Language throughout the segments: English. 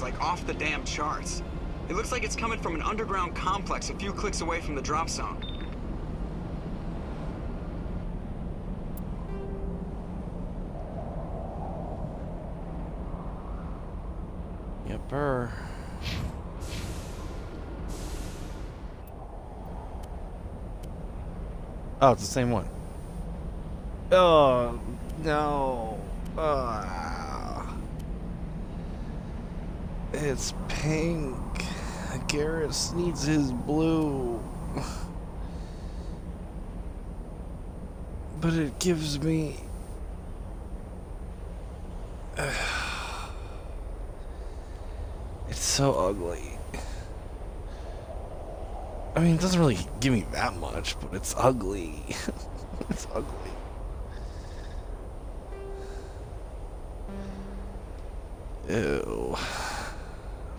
like off the damn charts. It looks like it's coming from an underground complex a few clicks away from the drop zone. Yepper. Oh, it's the same one. Oh, no. It's pink. Garrus needs his blue. But it gives me... It's so ugly. I mean, it doesn't really give me that much, but it's ugly. It's ugly. Ew.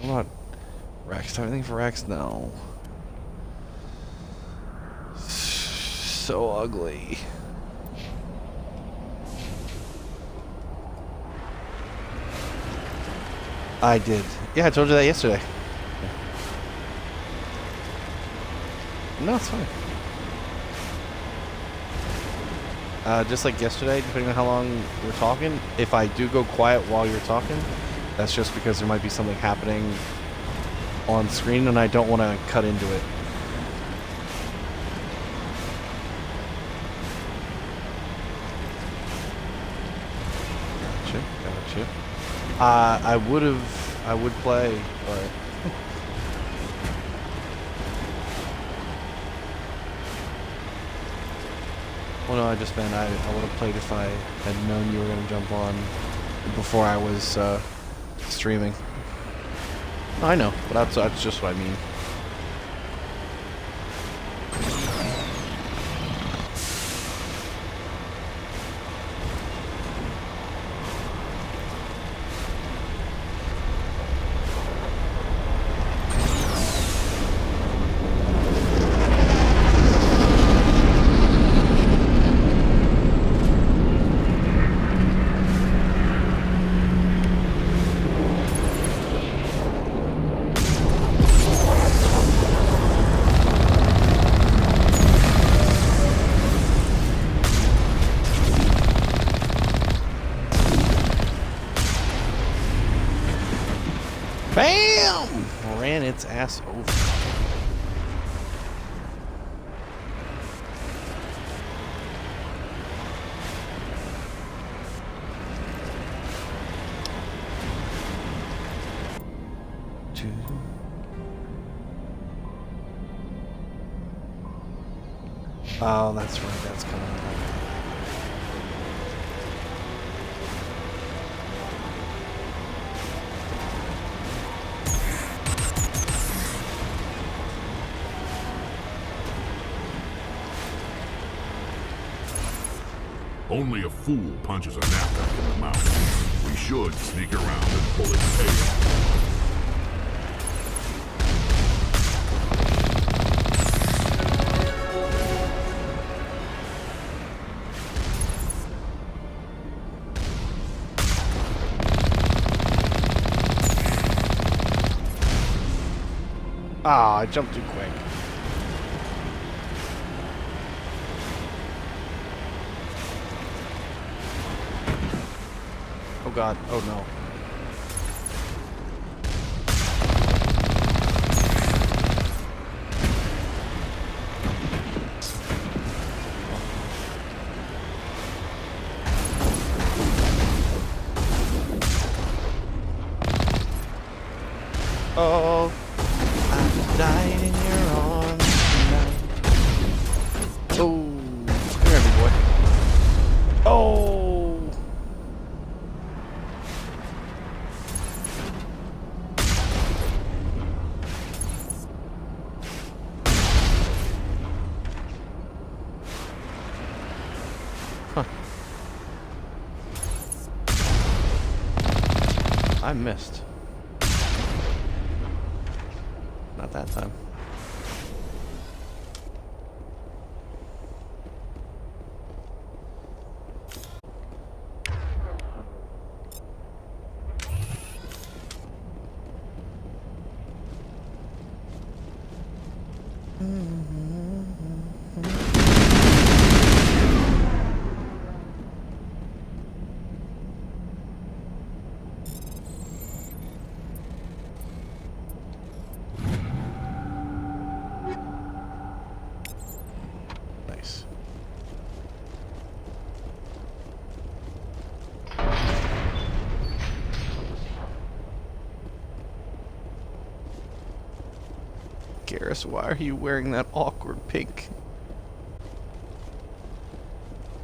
I'm not... Rex, do I have anything for Rex? No. So ugly. I did. Yeah, I told you that yesterday. No, it's fine. Just like yesterday, depending on how long we're talking, if I do go quiet while you're talking, that's just because there might be something happening on screen and I don't want to cut into it. Gotcha. I would play, but... Well, no, I just meant I would have played if I had known you were going to jump on before I was streaming. I know, but that's just what I mean. Bam! Ran its ass over. Oh, that's right. That's coming up. Only a fool punches a knapsack in the mouth. We should sneak around and pull its tail. Ah, I jumped too quick. Oh god, oh no. Oh, I'm dying in your arms tonight. Oh, come here, big boy. Oh! Huh. I missed. Not that time. Nice. Garrus, why are you wearing that awkward pink?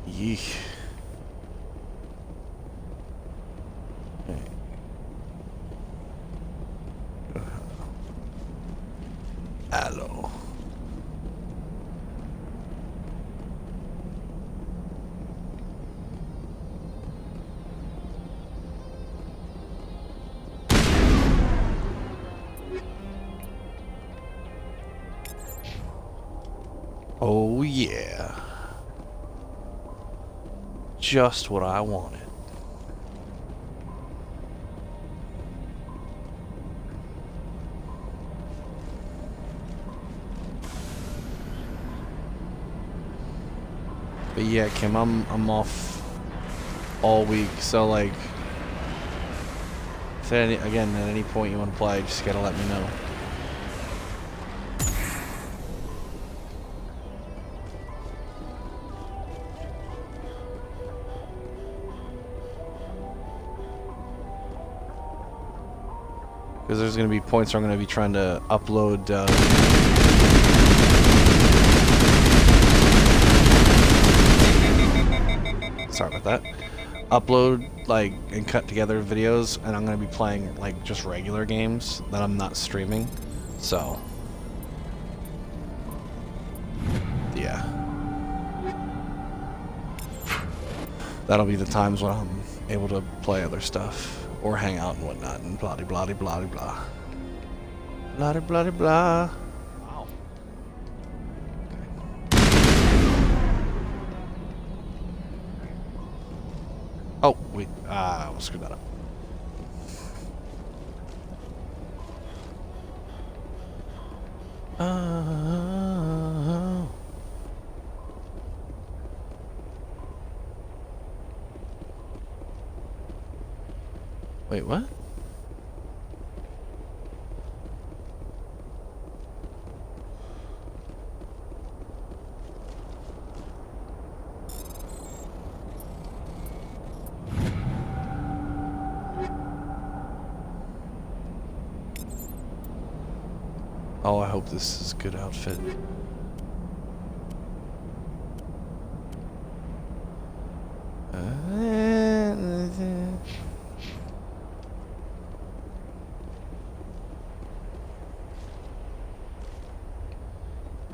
Yeesh. Hello. Oh yeah. Just what I wanted. But yeah, Kim, I'm off all week, so like, if at any point you want to play, just gotta let me know. Because there's gonna be points where I'm gonna be trying to upload. Sorry about that. Upload like and cut together videos, and I'm gonna be playing like just regular games that I'm not streaming. So yeah, that'll be the times when I'm able to play other stuff or hang out and whatnot and blah blah blah blah blah blah blah blah blah. Wow. Oh, wait, we'll screw that up. Wait, what? Oh, I hope this is a good outfit.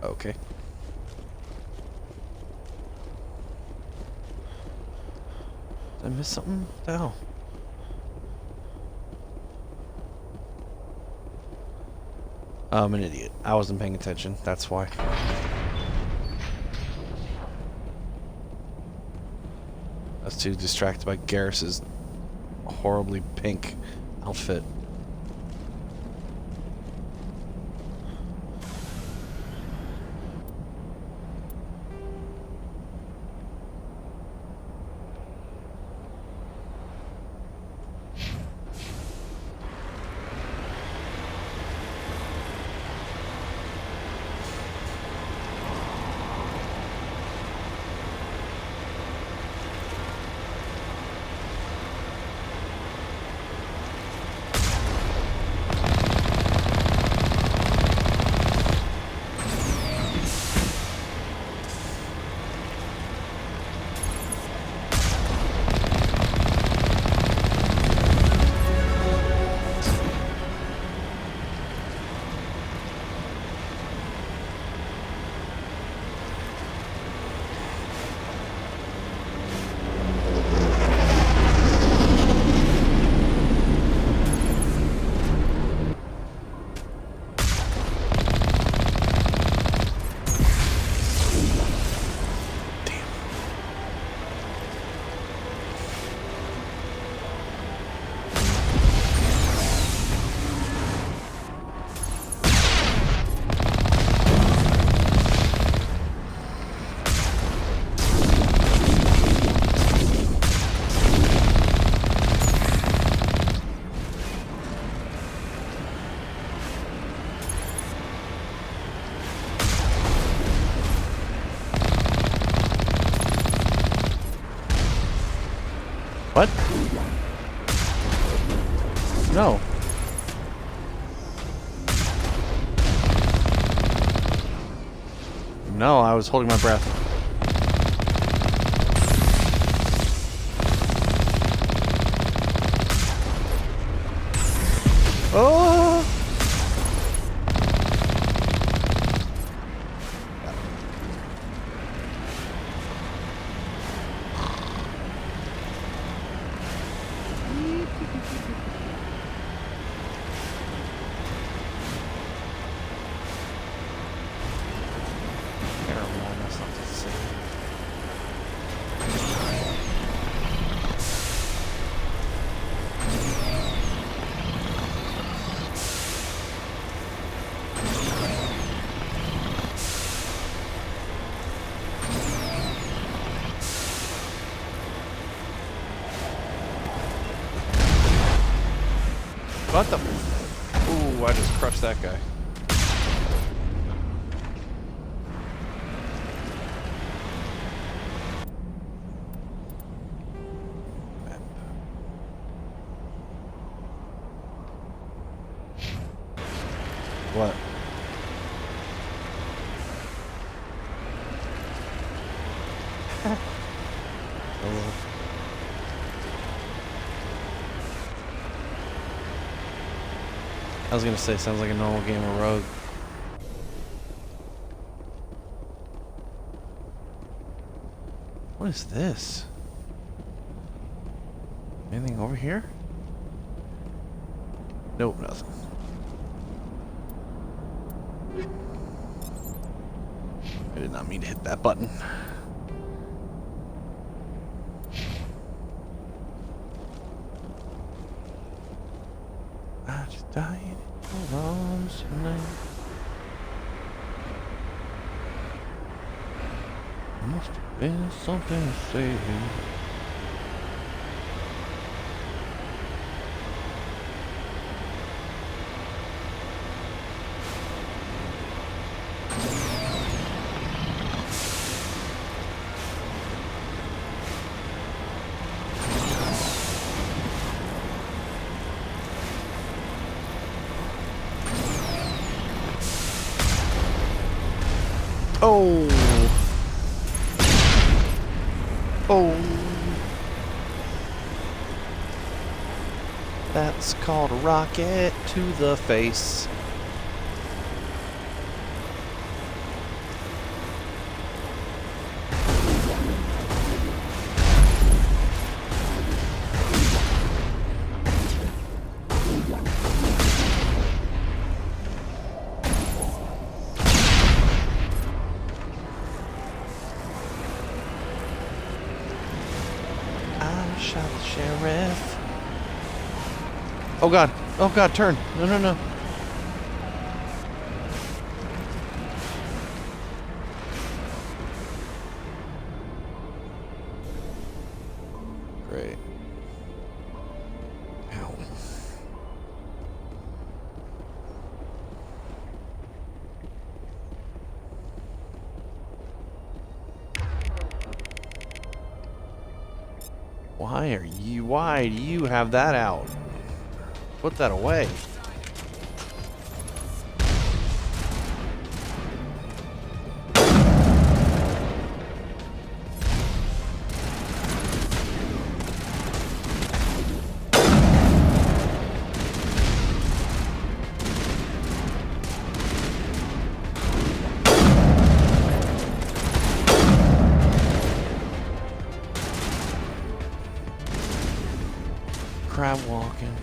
Okay. Did I miss something? What the hell? I'm an idiot. I wasn't paying attention. That's why. I was too distracted by Garrus's horribly pink outfit. No. No, I was holding my breath. Oh! What the? Ooh, I just crushed that guy. What? Oh. I was gonna say, sounds like a normal game of Rogue. What is this? Anything over here? Nope, nothing. I did not mean to hit that button. I just died in your arms tonight. Must have been something to say. Oh. Oh. That's called a rocket to the face. Shot the sheriff. Oh god. Oh god, turn. No, no, no. Great. Ow. Why do you have that out? Put that away. Crab walking.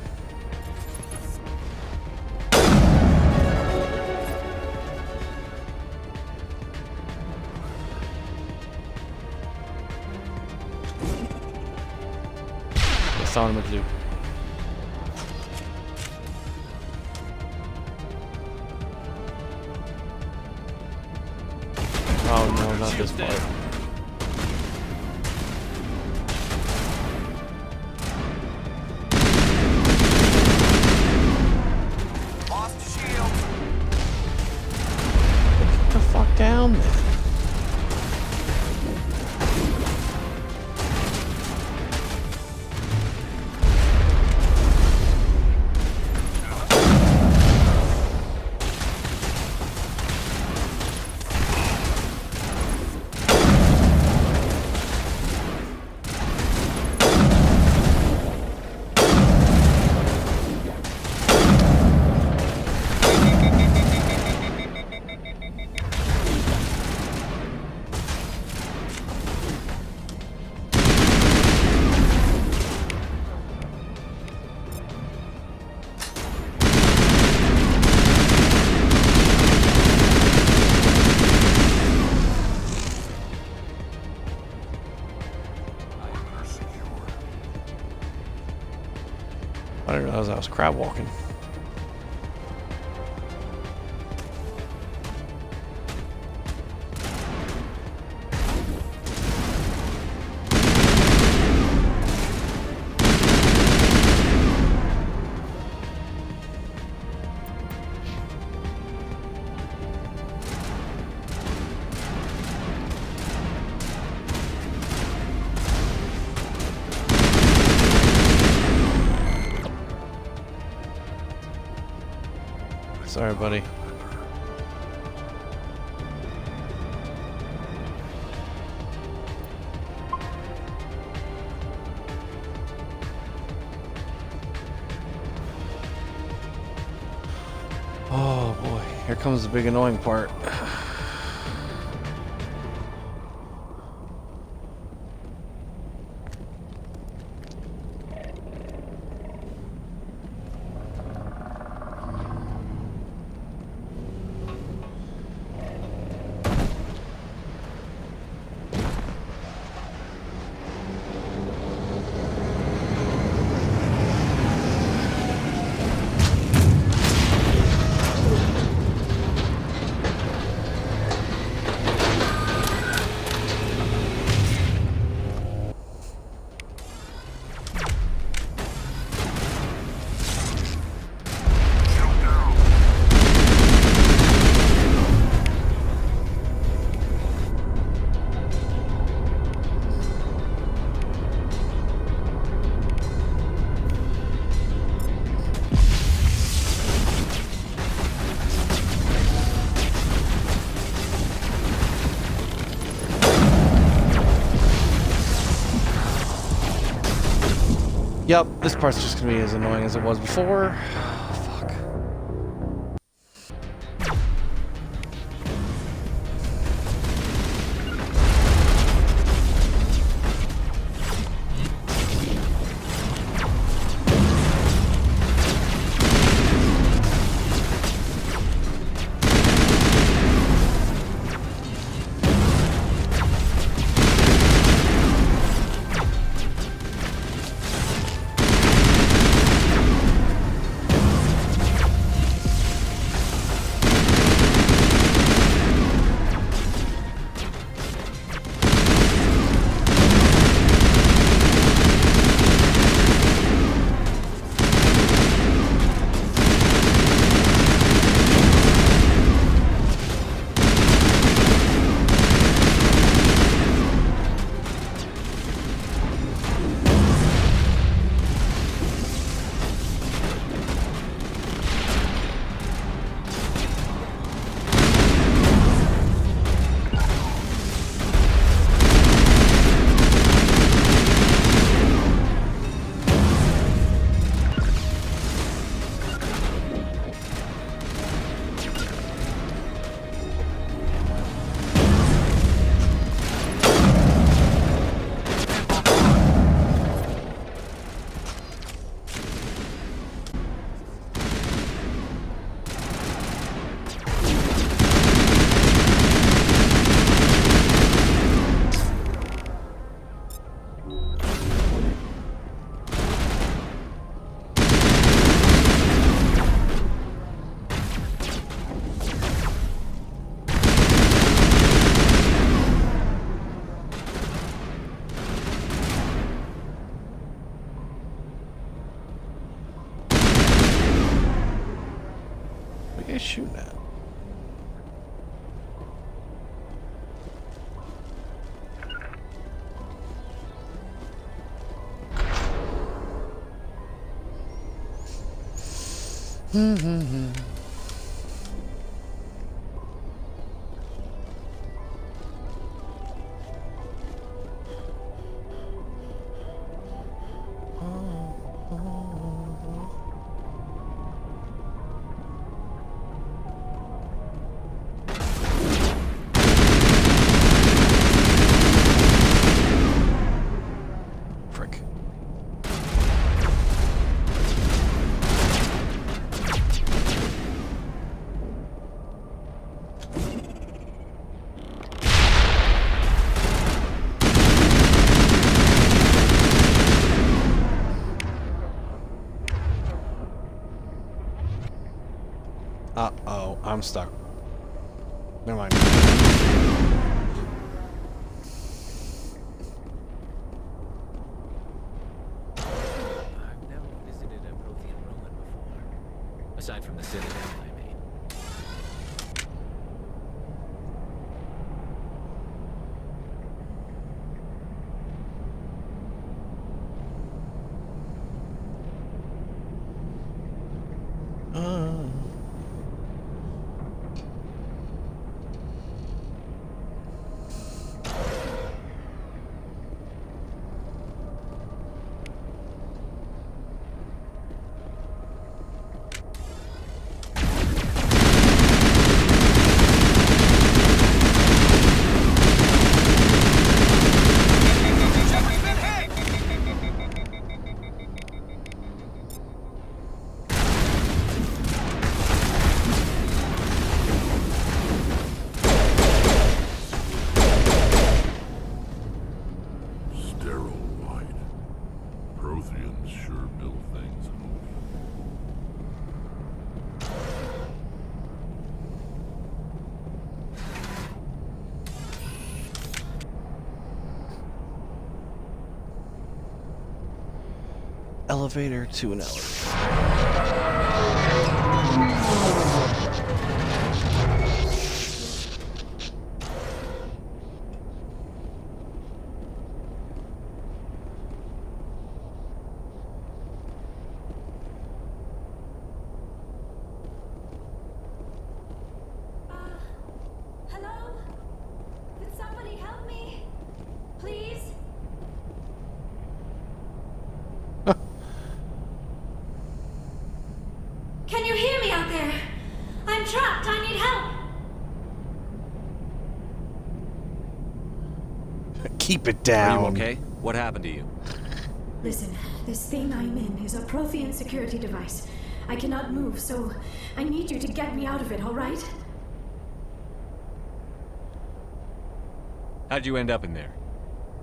That's all I'm gonna do. Oh no, not this part. Down there. didn't realize I was crab walking. Sorry, buddy. Oh boy, here comes the big annoying part. Yep, this part's just gonna be as annoying as it was before. Fuck. What are you shooting at? Frick. Uh-oh, I'm stuck. Never mind. I've never visited a Prothean ruin before. Aside from the citadel, I mean. Sterile white. Protheans sure build things. Elevator to an elevator. Hello? Could somebody help me? Please? Can you hear me out there? I'm trapped. I need help. Keep it down. Are you okay? What happened to you? Listen, this thing I'm in is a Prothean security device. I cannot move, so I need you to get me out of it, all right? How'd you end up in there?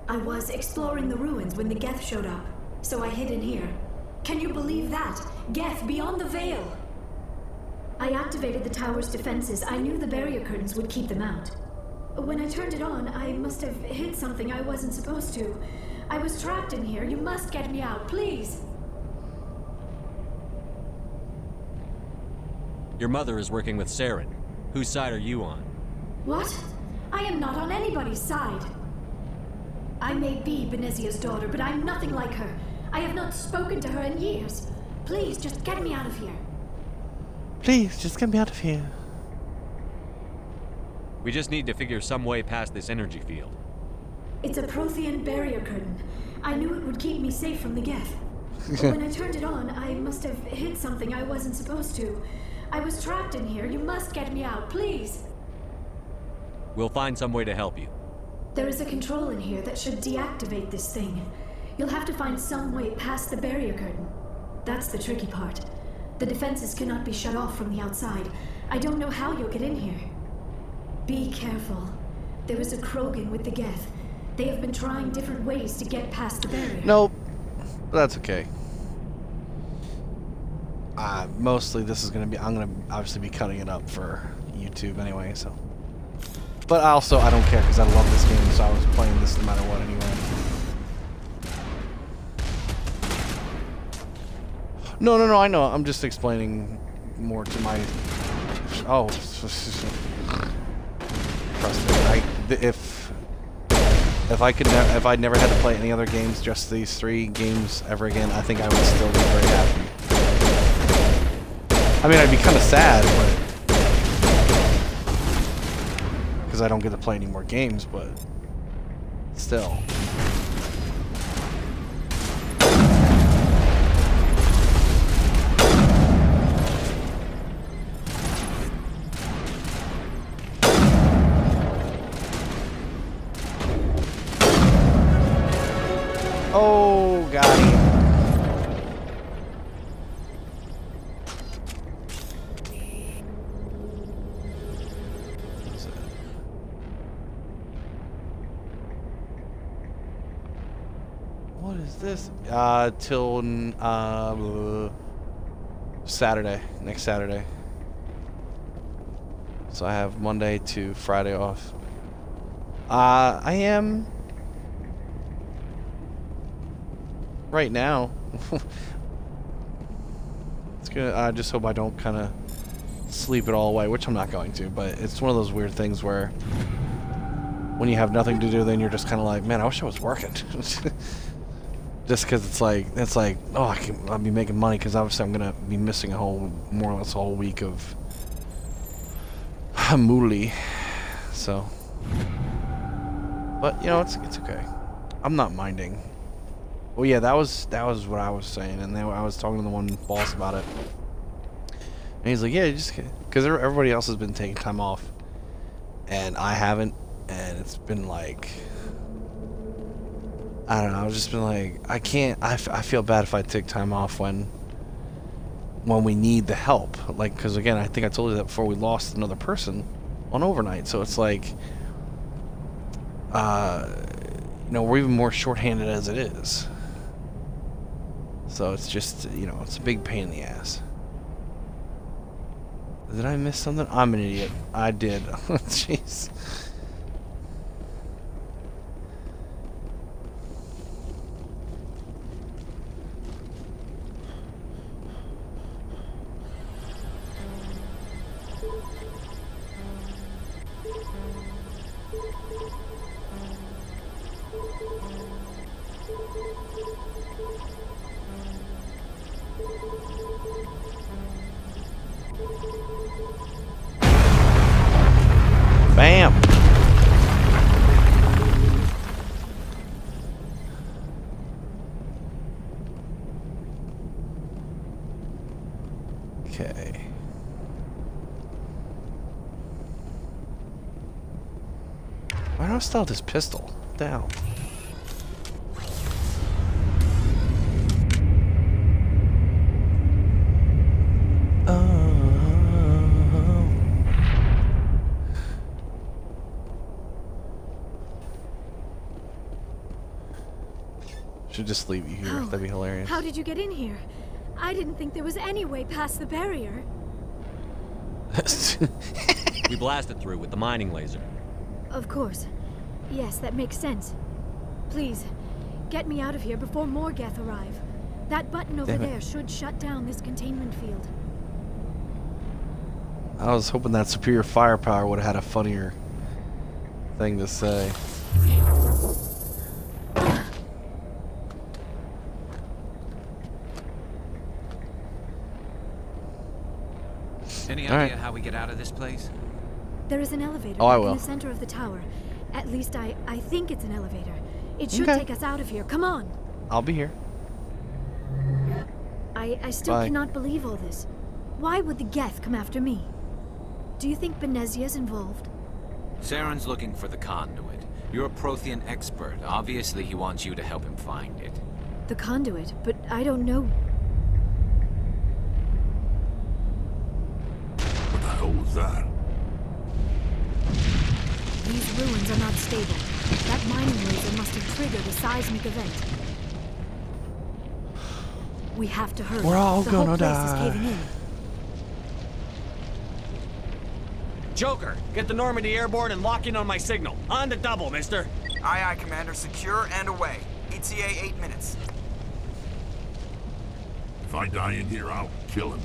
I was exploring the ruins when the Geth showed up, so I hid in here. Can you believe that? Geth beyond the veil! I activated the tower's defenses. I knew the barrier curtains would keep them out. When I turned it on, I must have hit something I wasn't supposed to. I was trapped in here. You must get me out, please! Your mother is working with Saren. Whose side are you on? What? I am not on anybody's side. I may be Benezia's daughter, but I'm nothing like her. I have not spoken to her in years. Please, just get me out of here. Please, just get me out of here. We just need to figure some way past this energy field. It's a Prothean barrier curtain. I knew it would keep me safe from the Geth. When I turned it on, I must have hit something I wasn't supposed to. I was trapped in here. You must get me out, please. We'll find some way to help you. There is a control in here that should deactivate this thing. You'll have to find some way past the barrier curtain. That's the tricky part. The defenses cannot be shut off from the outside. I don't know how you'll get in here. Be careful. There is a Krogan with the Geth. They have been trying different ways to get past the barrier. Nope. That's okay. Mostly this is gonna be, I'm gonna obviously be cutting it up for YouTube anyway, so. But also, I don't care because I love this game, so I was playing this no matter what anyway. No, I know. I'm just explaining more to my. Oh, trust me. If I'd never had to play any other games, just these 3 games ever again, I think I would still be very happy. I mean, I'd be kind of sad, but because I don't get to play any more games, but still. Oh, got him. What is this? Till Saturday, next Saturday. So I have Monday to Friday off. I am right now. It's good. I just hope I don't kind of sleep it all away, which I'm not going to. But it's one of those weird things where when you have nothing to do, then you're just kind of like, man, I wish I was working. Just because it's like, oh, I'll be making money because obviously I'm gonna be missing more or less a whole week of Mooley. So, but you know, it's okay. I'm not minding. Well, yeah, that was what I was saying, and then I was talking to the one boss about it, and he's like, yeah, just because everybody else has been taking time off, and I haven't, and it's been like, I don't know, I've just been like, I can't. I feel bad if I take time off when we need the help, like, because again, I think I told you that before, we lost another person on overnight, so it's like, you know, we're even more shorthanded as it is. So it's just, you know, it's a big pain in the ass. Did I miss something? I'm an idiot. I did. Jeez. Bam! Okay. Why do I still have this pistol? What the hell? Should just leave you here. That'd be hilarious. How did you get in here? I didn't think there was any way past the barrier. We blasted through with the mining laser. Of course. Yes, that makes sense. Please, get me out of here before more Geth arrive. That button over there should shut down this containment field. I was hoping that superior firepower would have had a funnier thing to say. Any All idea right. how we get out of this place? There is an elevator Oh, I back will. in the center of the tower. At least I think it's an elevator. It should Okay. take us out of here. Come on. I'll be here. I still Bye. cannot believe all this. Why would the Geth come after me? Do you think Benezia's involved? Saren's looking for the conduit. You're a Prothean expert. Obviously, he wants you to help him find it. The conduit, but I don't know. What the hell was that? These ruins are not stable. That mining laser must have triggered a seismic event. We have to hurry. We're all the whole gonna place die. is caving in. Joker, get the Normandy airborne and lock in on my signal. On the double, mister. Aye, aye, Commander. Secure and away. ETA 8 minutes. If I die in here, I'll kill him.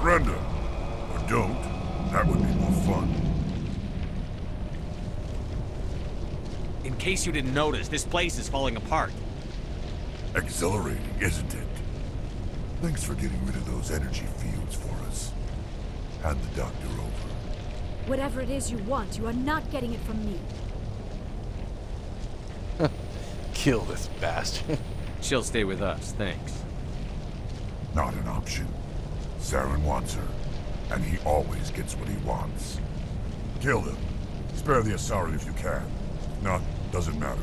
Surrender. Or don't. That would be more fun. In case you didn't notice, this place is falling apart. Exhilarating, isn't it? Thanks for getting rid of those energy fields for us. Hand the doctor over. Whatever it is you want, you are not getting it from me. Kill this bastard. She'll stay with us, thanks. Not an option. Saren wants her, and he always gets what he wants. Kill them. Spare the Asari if you can. If not, doesn't matter.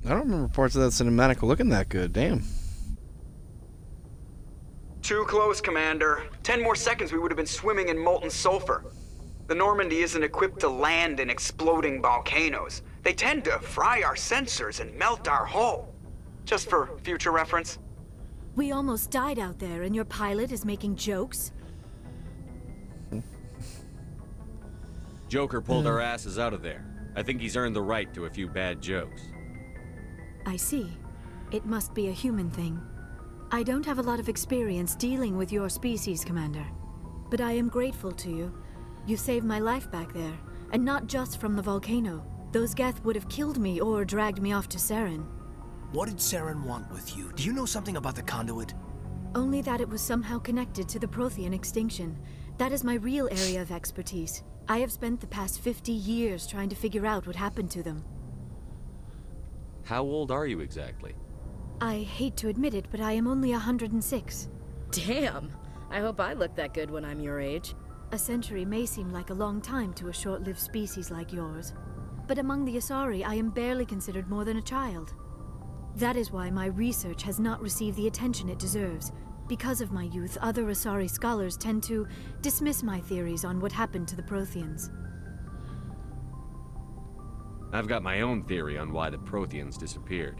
I don't remember parts of that cinematic looking that good. Damn. Too close, Commander. 10 more seconds we would have been swimming in molten sulfur. The Normandy isn't equipped to land in exploding volcanoes. They tend to fry our sensors and melt our hull. Just for future reference. We almost died out there, and your pilot is making jokes? Joker pulled our asses out of there. I think he's earned the right to a few bad jokes. I see. It must be a human thing. I don't have a lot of experience dealing with your species, Commander. But I am grateful to you. You saved my life back there, and not just from the volcano. Those Geth would have killed me or dragged me off to Saren. What did Saren want with you? Do you know something about the conduit? Only that it was somehow connected to the Prothean extinction. That is my real area of expertise. I have spent the past 50 years trying to figure out what happened to them. How old are you exactly? I hate to admit it, but I am only 106. Damn! I hope I look that good when I'm your age. A century may seem like a long time to a short-lived species like yours. But among the Asari, I am barely considered more than a child. That is why my research has not received the attention it deserves. Because of my youth, other Asari scholars tend to dismiss my theories on what happened to the Protheans. I've got my own theory on why the Protheans disappeared.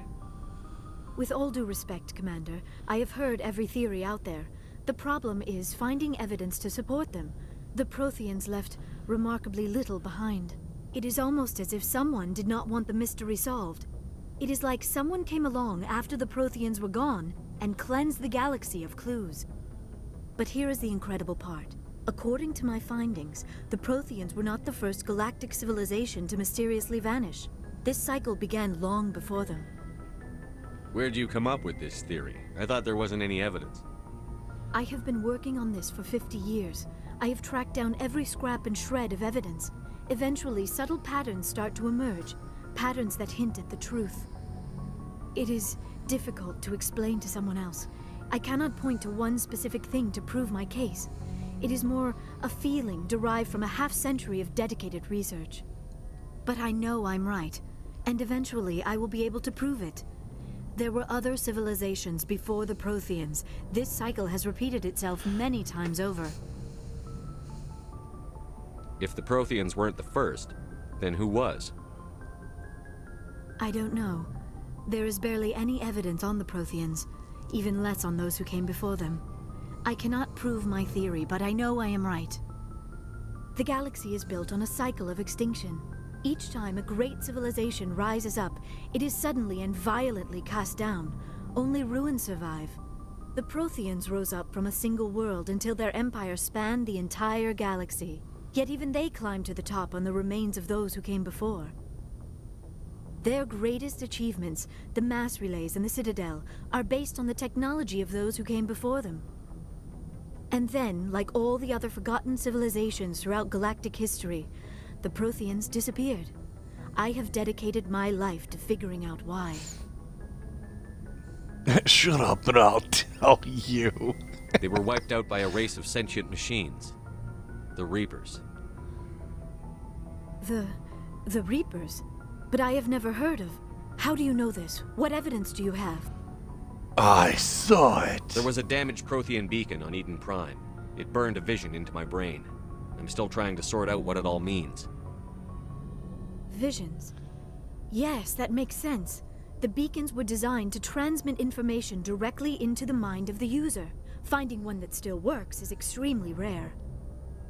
With all due respect, Commander, I have heard every theory out there. The problem is finding evidence to support them. The Protheans left remarkably little behind. It is almost as if someone did not want the mystery solved. It is like someone came along after the Protheans were gone and cleansed the galaxy of clues. But here is the incredible part. According to my findings, the Protheans were not the first galactic civilization to mysteriously vanish. This cycle began long before them. Where'd you come up with this theory? I thought there wasn't any evidence. I have been working on this for 50 years. I have tracked down every scrap and shred of evidence. Eventually, subtle patterns start to emerge, patterns that hint at the truth. It is difficult to explain to someone else. I cannot point to one specific thing to prove my case. It is more a feeling derived from a half-century of dedicated research. But I know I'm right, and eventually I will be able to prove it. There were other civilizations before the Protheans. This cycle has repeated itself many times over. If the Protheans weren't the first, then who was? I don't know. There is barely any evidence on the Protheans, even less on those who came before them. I cannot prove my theory, but I know I am right. The galaxy is built on a cycle of extinction. Each time a great civilization rises up, it is suddenly and violently cast down. Only ruins survive. The Protheans rose up from a single world until their empire spanned the entire galaxy. Yet even they climbed to the top on the remains of those who came before. Their greatest achievements, the mass relays and the Citadel, are based on the technology of those who came before them. And then, like all the other forgotten civilizations throughout galactic history, the Protheans disappeared. I have dedicated my life to figuring out why. Shut up and I'll tell you. They were wiped out by a race of sentient machines. The Reapers. The Reapers? But I have never heard of. How do you know this? What evidence do you have? I saw it. There was a damaged Prothean beacon on Eden Prime. It burned a vision into my brain. I'm still trying to sort out what it all means. Visions. Yes, that makes sense. The beacons were designed to transmit information directly into the mind of the user. Finding one that still works is extremely rare.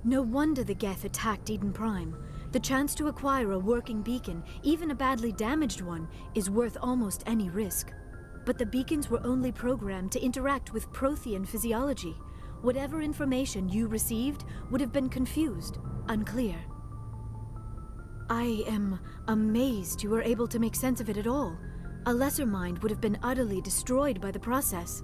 No wonder the Geth attacked Eden Prime. The chance to acquire a working beacon, even a badly damaged one, is worth almost any risk. But the beacons were only programmed to interact with Prothean physiology. Whatever information you received would have been confused, unclear. I am amazed you were able to make sense of it at all. A lesser mind would have been utterly destroyed by the process.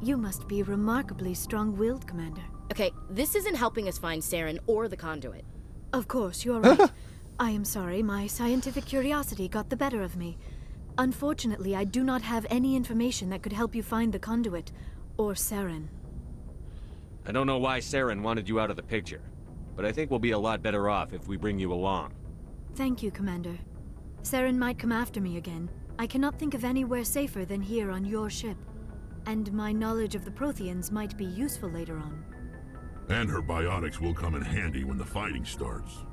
You must be remarkably strong-willed, Commander. Okay, this isn't helping us find Saren or the conduit. Of course, you are right. I am sorry, my scientific curiosity got the better of me. Unfortunately, I do not have any information that could help you find the conduit, or Saren. I don't know why Saren wanted you out of the picture, but I think we'll be a lot better off if we bring you along. Thank you, Commander. Saren might come after me again. I cannot think of anywhere safer than here on your ship. And my knowledge of the Protheans might be useful later on. And her biotics will come in handy when the fighting starts.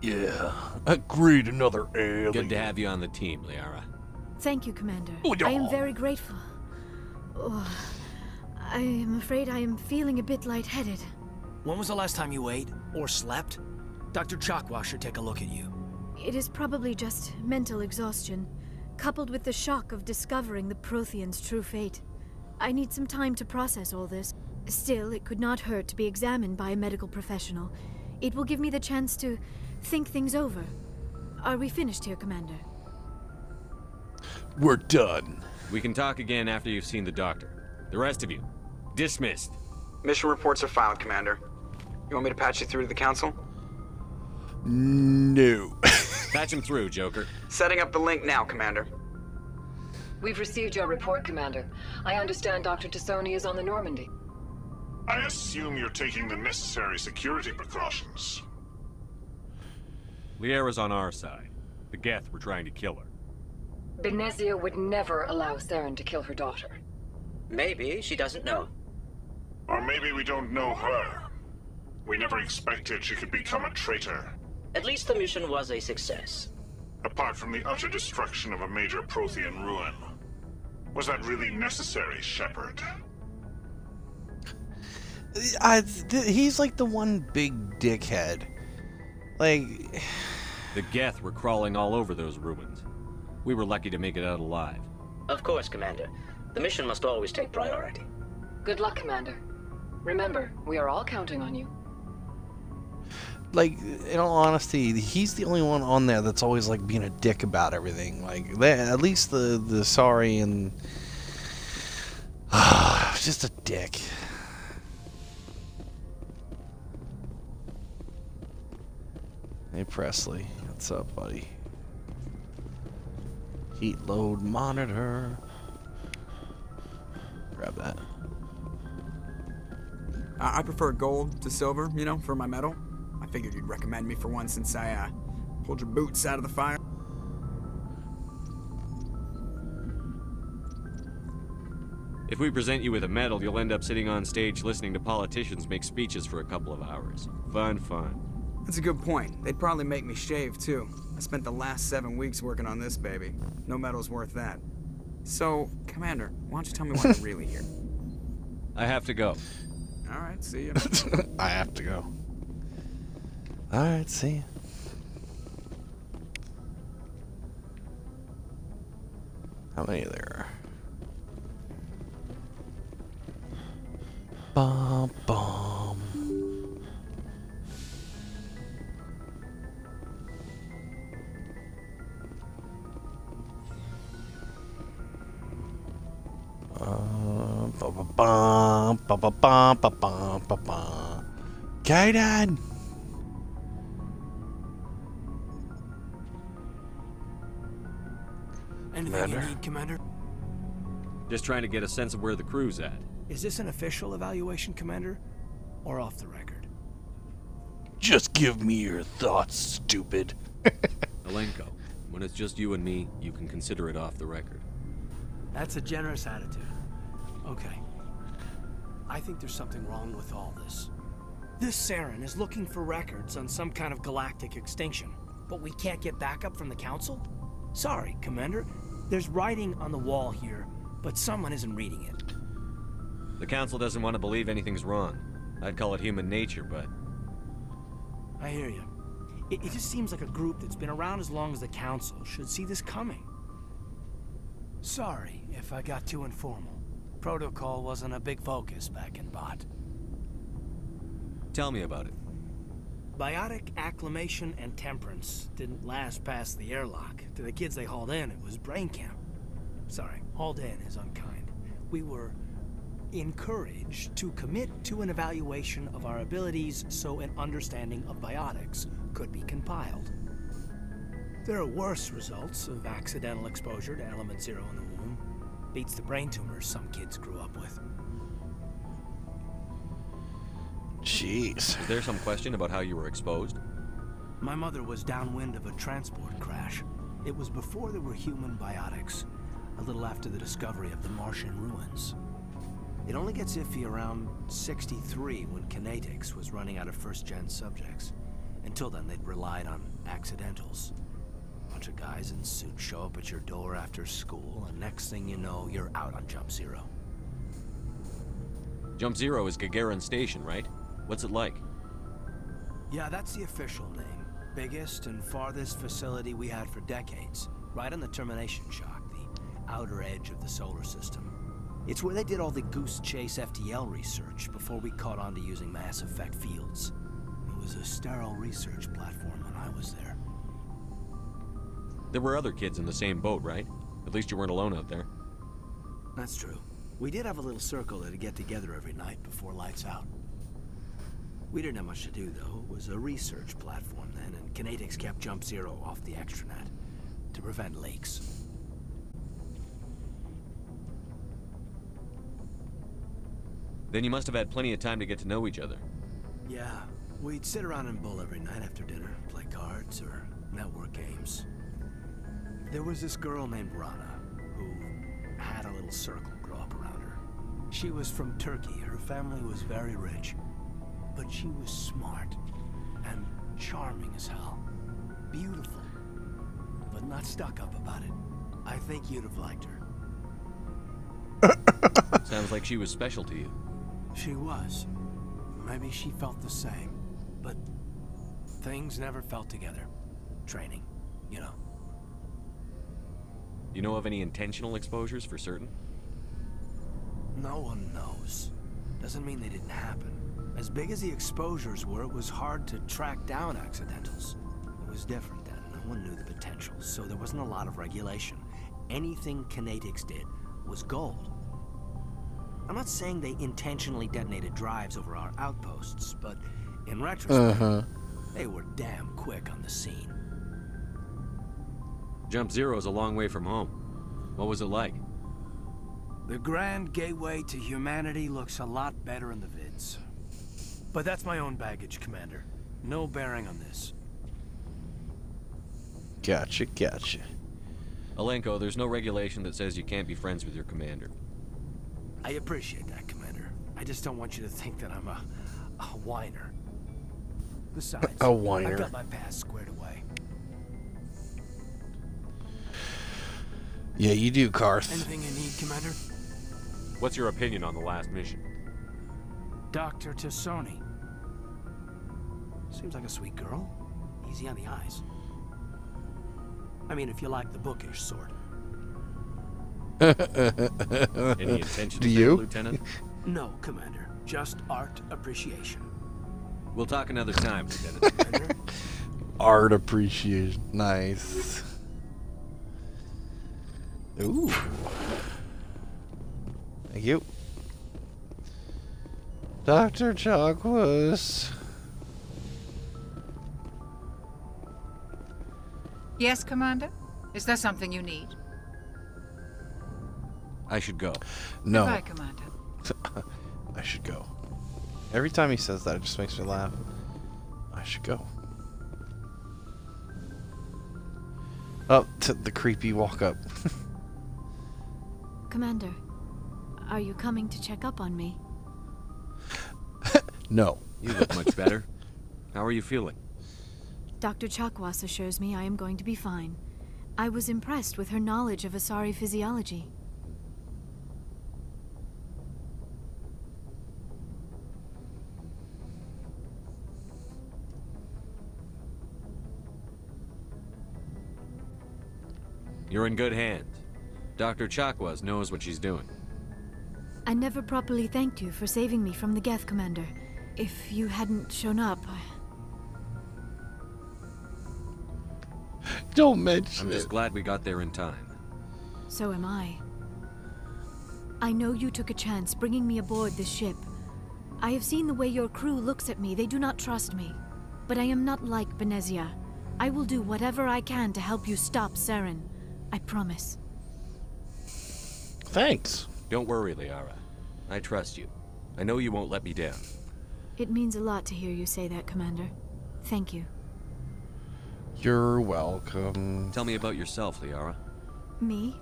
Yeah, agreed, another alien. Good to have you on the team, Liara. Thank you, Commander. Oh, no. I am very grateful. Oh, I am afraid I am feeling a bit lightheaded. When was the last time you ate or slept? Dr. Chakwa should take a look at you. It is probably just mental exhaustion, coupled with the shock of discovering the Protheans' true fate. I need some time to process all this. Still, it could not hurt to be examined by a medical professional. It will give me the chance to think things over. Are we finished here, Commander? We're done. We can talk again after you've seen the doctor. The rest of you, dismissed. Mission reports are filed, Commander. You want me to patch you through to the Council? No. Patch him through, Joker. Setting up the link now, Commander. We've received your report, Commander. I understand Dr. Tassoni is on the Normandy. I assume you're taking the necessary security precautions. Liara's on our side. The Geth were trying to kill her. Benezia would never allow Saren to kill her daughter. Maybe she doesn't know. Or maybe we don't know her. We never expected she could become a traitor. At least the mission was a success. Apart from the utter destruction of a major Prothean ruin. Was that really necessary, Shepard? He's like the one big dickhead. Like... The Geth were crawling all over those ruins. We were lucky to make it out alive. Of course, Commander. The mission must always take priority. Good luck, Commander. Remember, we are all counting on you. Like, in all honesty, he's the only one on there that's always, like, being a dick about everything. Like, at least the sorry and... just a dick. Hey, Presley. What's up, buddy? Heat load monitor. Grab that. I prefer gold to silver, you know, for my metal. I figured you'd recommend me for one since I pulled your boots out of the fire. If we present you with a medal, you'll end up sitting on stage listening to politicians make speeches for a couple of hours. Fun. That's a good point. They'd probably make me shave, too. I spent the last 7 weeks working on this baby. No medal's worth that. So, Commander, why don't you tell me why I'm really here? I have to go. Alright, see ya. I have to go. Alright, see ya. How many are there? Bum, bum. Ba-ba-bum, ba-ba-bum, ba-bum, ba-bum. Kaden! Anything you need, Commander? Just trying to get a sense of where the crew's at. Is this an official evaluation, Commander? Or off the record? Just give me your thoughts, stupid. Alenko, when it's just you and me, you can consider it off the record. That's a generous attitude. Okay. I think there's something wrong with all this. This Saren is looking for records on some kind of galactic extinction, but we can't get backup from the Council? Sorry, Commander. There's writing on the wall here, but someone isn't reading it. The Council doesn't want to believe anything's wrong. I'd call it human nature, but... I hear you. It just seems like a group that's been around as long as the Council should see this coming. Sorry if I got too informal. Protocol wasn't a big focus back in Bot. Tell me about it. Biotic acclimation and temperance didn't last past the airlock. To the kids they hauled in, it was brain camp. Sorry, hauled in is unkind. We were encouraged to commit to an evaluation of our abilities so an understanding of biotics could be compiled. There are worse results of accidental exposure to element 0 in the womb. Beats the brain tumors some kids grew up with. Jeez. Is there some question about how you were exposed? My mother was downwind of a transport crash. It was before there were human biotics, a little after the discovery of the Martian ruins. It only gets iffy around 63 when Kinetics was running out of first-gen subjects. Until then, they'd relied on accidentals. A bunch of guys in suits show up at your door after school, and next thing you know, you're out on Jump Zero. Jump Zero is Gagarin Station, right? What's it like? Yeah, that's the official name. Biggest and farthest facility we had for decades. Right on the termination shock, the outer edge of the solar system. It's where they did all the Goose Chase FTL research before we caught on to using mass effect fields. It was a sterile research platform when I was there. There were other kids in the same boat, right? At least you weren't alone out there. That's true. We did have a little circle that'd get together every night before lights out. We didn't have much to do, though. It was a research platform then, and Kinetics kept Jump Zero off the extranet to prevent leaks. Then you must have had plenty of time to get to know each other. Yeah, we'd sit around and bull every night after dinner, play cards or network games. There was this girl named Rana, who had a little circle grow up around her. She was from Turkey. Her family was very rich. But she was smart and charming as hell. Beautiful, but not stuck up about it. I think you'd have liked her. Sounds like she was special to you. She was. Maybe she felt the same, but things never felt together. Training, you know. You know of any intentional exposures for certain? No one knows. Doesn't mean they didn't happen. As big as the exposures were, it was hard to track down accidentals. It was different then. No one knew the potential, so there wasn't a lot of regulation. Anything Kinetics did was gold. I'm not saying they intentionally detonated drives over our outposts, but in retrospect, they were damn quick on the scene. Jump Zero's a long way from home. What was it like? The grand gateway to humanity looks a lot better in the vids. But that's my own baggage, Commander. No bearing on this. Gotcha, gotcha. Alenko, there's no regulation that says you can't be friends with your commander. I appreciate that, Commander. I just don't want you to think that I'm a whiner. Besides, a whiner. I've got my past squared away. Yeah, you do, Karth. Anything you need, Commander? What's your opinion on the last mission? Dr. Tassoni. Seems like a sweet girl. Easy on the eyes. I mean, if you like the bookish sort. Any intentions Do there, you? Lieutenant? No, Commander. Just art appreciation. We'll talk another time, Lieutenant. Art appreciation. Nice. Ooh. Thank you. Dr. Chakwas. Yes, Commander? Is there something you need? I should go. No. Goodbye, Commander. I should go. Every time he says that, it just makes me laugh. I should go. Oh, the creepy walk up. Commander, are you coming to check up on me? No. You look much better. How are you feeling? Dr. Chakwas assures me I am going to be fine. I was impressed with her knowledge of Asari physiology. You're in good hands. Dr. Chakwas knows what she's doing. I never properly thanked you for saving me from the Geth, Commander. If you hadn't shown up, Don't mention I'm it. just glad we got there in time. So am I. I know you took a chance bringing me aboard this ship. I have seen the way your crew looks at me. They do not trust me. But I am not like Benezia. I will do whatever I can to help you stop Saren. I promise. Thanks. Don't worry, Liara. I trust you. I know you won't let me down. It means a lot to hear you say that, Commander. Thank you. You're welcome. Tell me about yourself, Liara. Me?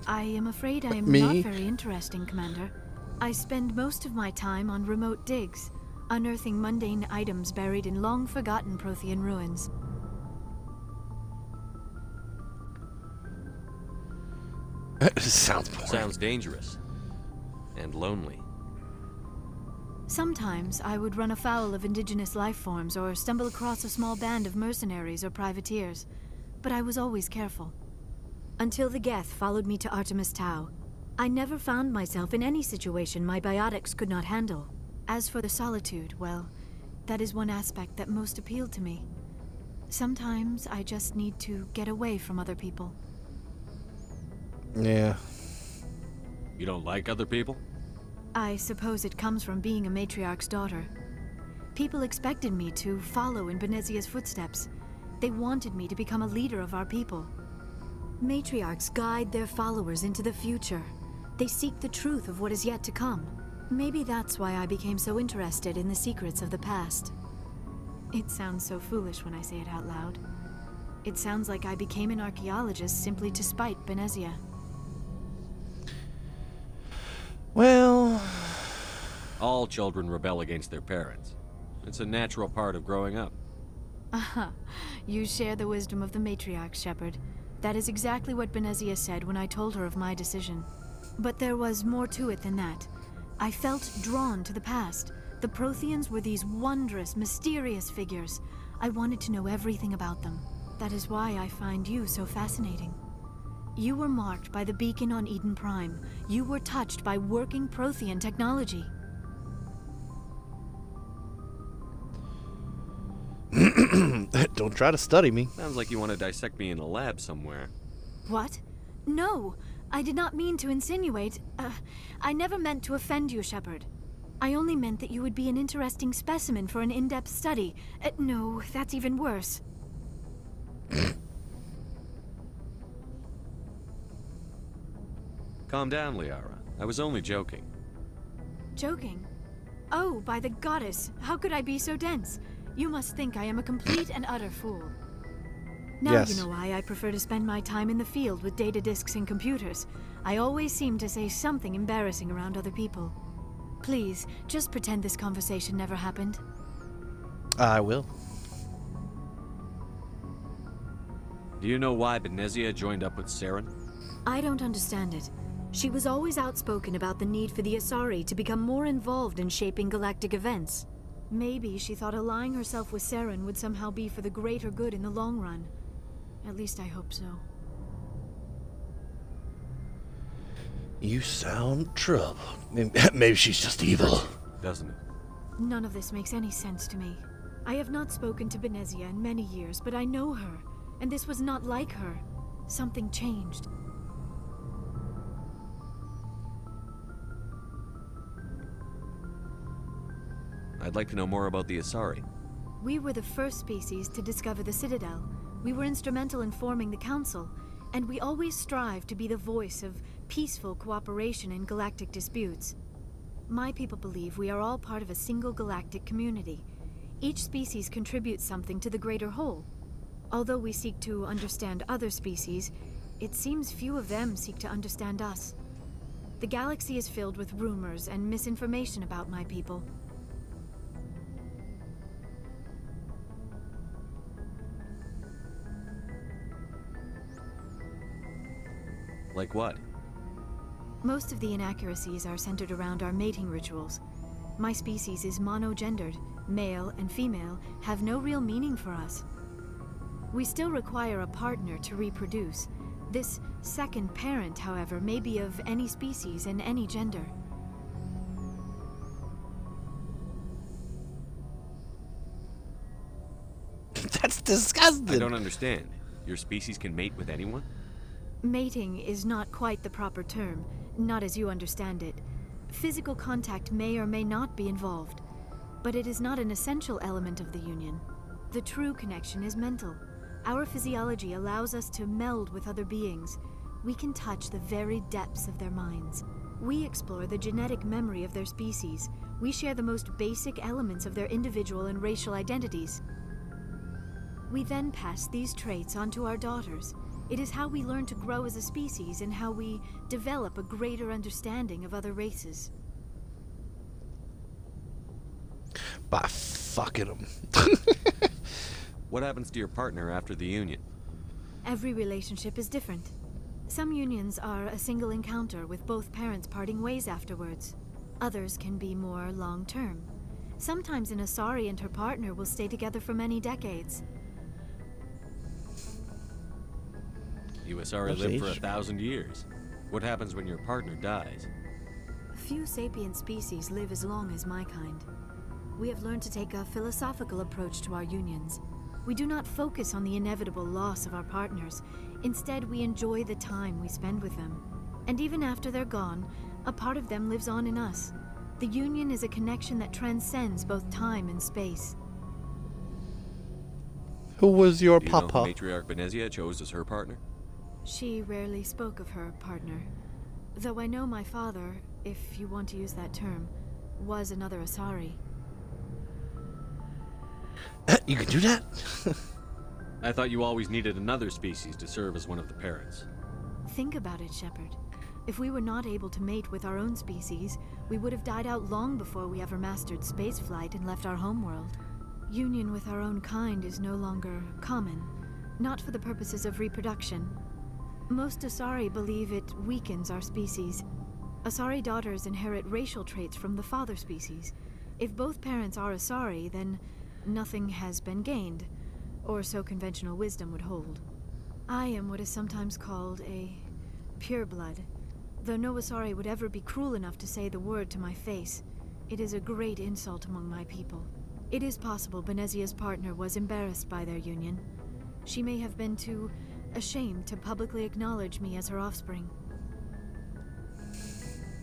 I am afraid I am not very interesting, Commander. I spend most of my time on remote digs, unearthing mundane items buried in long-forgotten Prothean ruins. Sounds dangerous. And lonely. Sometimes I would run afoul of indigenous life forms or stumble across a small band of mercenaries or privateers, but I was always careful. Until the Geth followed me to Artemis Tau, I never found myself in any situation my biotics could not handle. As for the solitude, well, that is one aspect that most appealed to me. Sometimes I just need to get away from other people. Yeah. You don't like other people? I suppose it comes from being a Matriarch's daughter. People expected me to follow in Benezia's footsteps. They wanted me to become a leader of our people. Matriarchs guide their followers into the future. They seek the truth of what is yet to come. Maybe that's why I became so interested in the secrets of the past. It sounds so foolish when I say it out loud. It sounds like I became an archaeologist simply to spite Benezia. Well... All children rebel against their parents. It's a natural part of growing up. Aha, you share the wisdom of the Matriarchs, Shepard. That is exactly what Benezia said when I told her of my decision. But there was more to it than that. I felt drawn to the past. The Protheans were these wondrous, mysterious figures. I wanted to know everything about them. That is why I find you so fascinating. You were marked by the beacon on Eden Prime. You were touched by working Prothean technology. Don't try to study me. Sounds like you want to dissect me in a lab somewhere. What? No, I did not mean to insinuate. I never meant to offend you, Shepard. I only meant that you would be an interesting specimen for an in-depth study. No, that's even worse. Calm down, Liara. I was only joking. Joking? Oh, by the goddess, how could I be so dense? You must think I am a complete and utter fool. Now Yes. you know why I prefer to spend my time in the field with data disks and computers. I always seem to say something embarrassing around other people. Please, just pretend this conversation never happened. I will. Do you know why Benezia joined up with Saren? I don't understand it. She was always outspoken about the need for the Asari to become more involved in shaping galactic events. Maybe she thought allying herself with Saren would somehow be for the greater good in the long run. At least I hope so. You sound troubled. Maybe she's just evil. Doesn't it? None of this makes any sense to me. I have not spoken to Benezia in many years, but I know her, and this was not like her. Something changed. I'd like to know more about the Asari. We were the first species to discover the Citadel. We were instrumental in forming the Council, and we always strive to be the voice of peaceful cooperation in galactic disputes. My people believe we are all part of a single galactic community. Each species contributes something to the greater whole. Although we seek to understand other species, it seems few of them seek to understand us. The galaxy is filled with rumors and misinformation about my people. Like what? Most of the inaccuracies are centered around our mating rituals. My species is monogendered. Male and female have no real meaning for us. We still require a partner to reproduce. This second parent, however, may be of any species and any gender. That's disgusting. I don't understand. Your species can mate with anyone? Mating is not quite the proper term, not as you understand it. Physical contact may or may not be involved, but it is not an essential element of the union. The true connection is mental. Our physiology allows us to meld with other beings. We can touch the very depths of their minds. We explore the genetic memory of their species. We share the most basic elements of their individual and racial identities. We then pass these traits on to our daughters. It is how we learn to grow as a species and how we develop a greater understanding of other races. By fucking them. What happens to your partner after the union? Every relationship is different. Some unions are a single encounter with both parents parting ways afterwards. Others can be more long-term. Sometimes an Asari and her partner will stay together for many decades. You Asari live for 1,000 years. What happens when your partner dies? Few sapient species live as long as my kind. We have learned to take a philosophical approach to our unions. We do not focus on the inevitable loss of our partners. Instead, we enjoy the time we spend with them. And even after they're gone, a part of them lives on in us. The union is a connection that transcends both time and space. Who was your Do you papa? know who Matriarch Benezia chose as her partner? She rarely spoke of her partner. Though I know my father, if you want to use that term, was another Asari. You can do that? I thought you always needed another species to serve as one of the parents. Think about it, Shepard. If we were not able to mate with our own species, we would have died out long before we ever mastered spaceflight and left our homeworld. Union with our own kind is no longer common, not for the purposes of reproduction. Most Asari believe it weakens our species. Asari daughters inherit racial traits from the father species. If both parents are Asari, then nothing has been gained, or so conventional wisdom would hold. I am what is sometimes called a pureblood, though no Asari would ever be cruel enough to say the word to my face. It is a great insult among my people. It is possible Benezia's partner was embarrassed by their union. She may have been too ashamed to publicly acknowledge me as her offspring.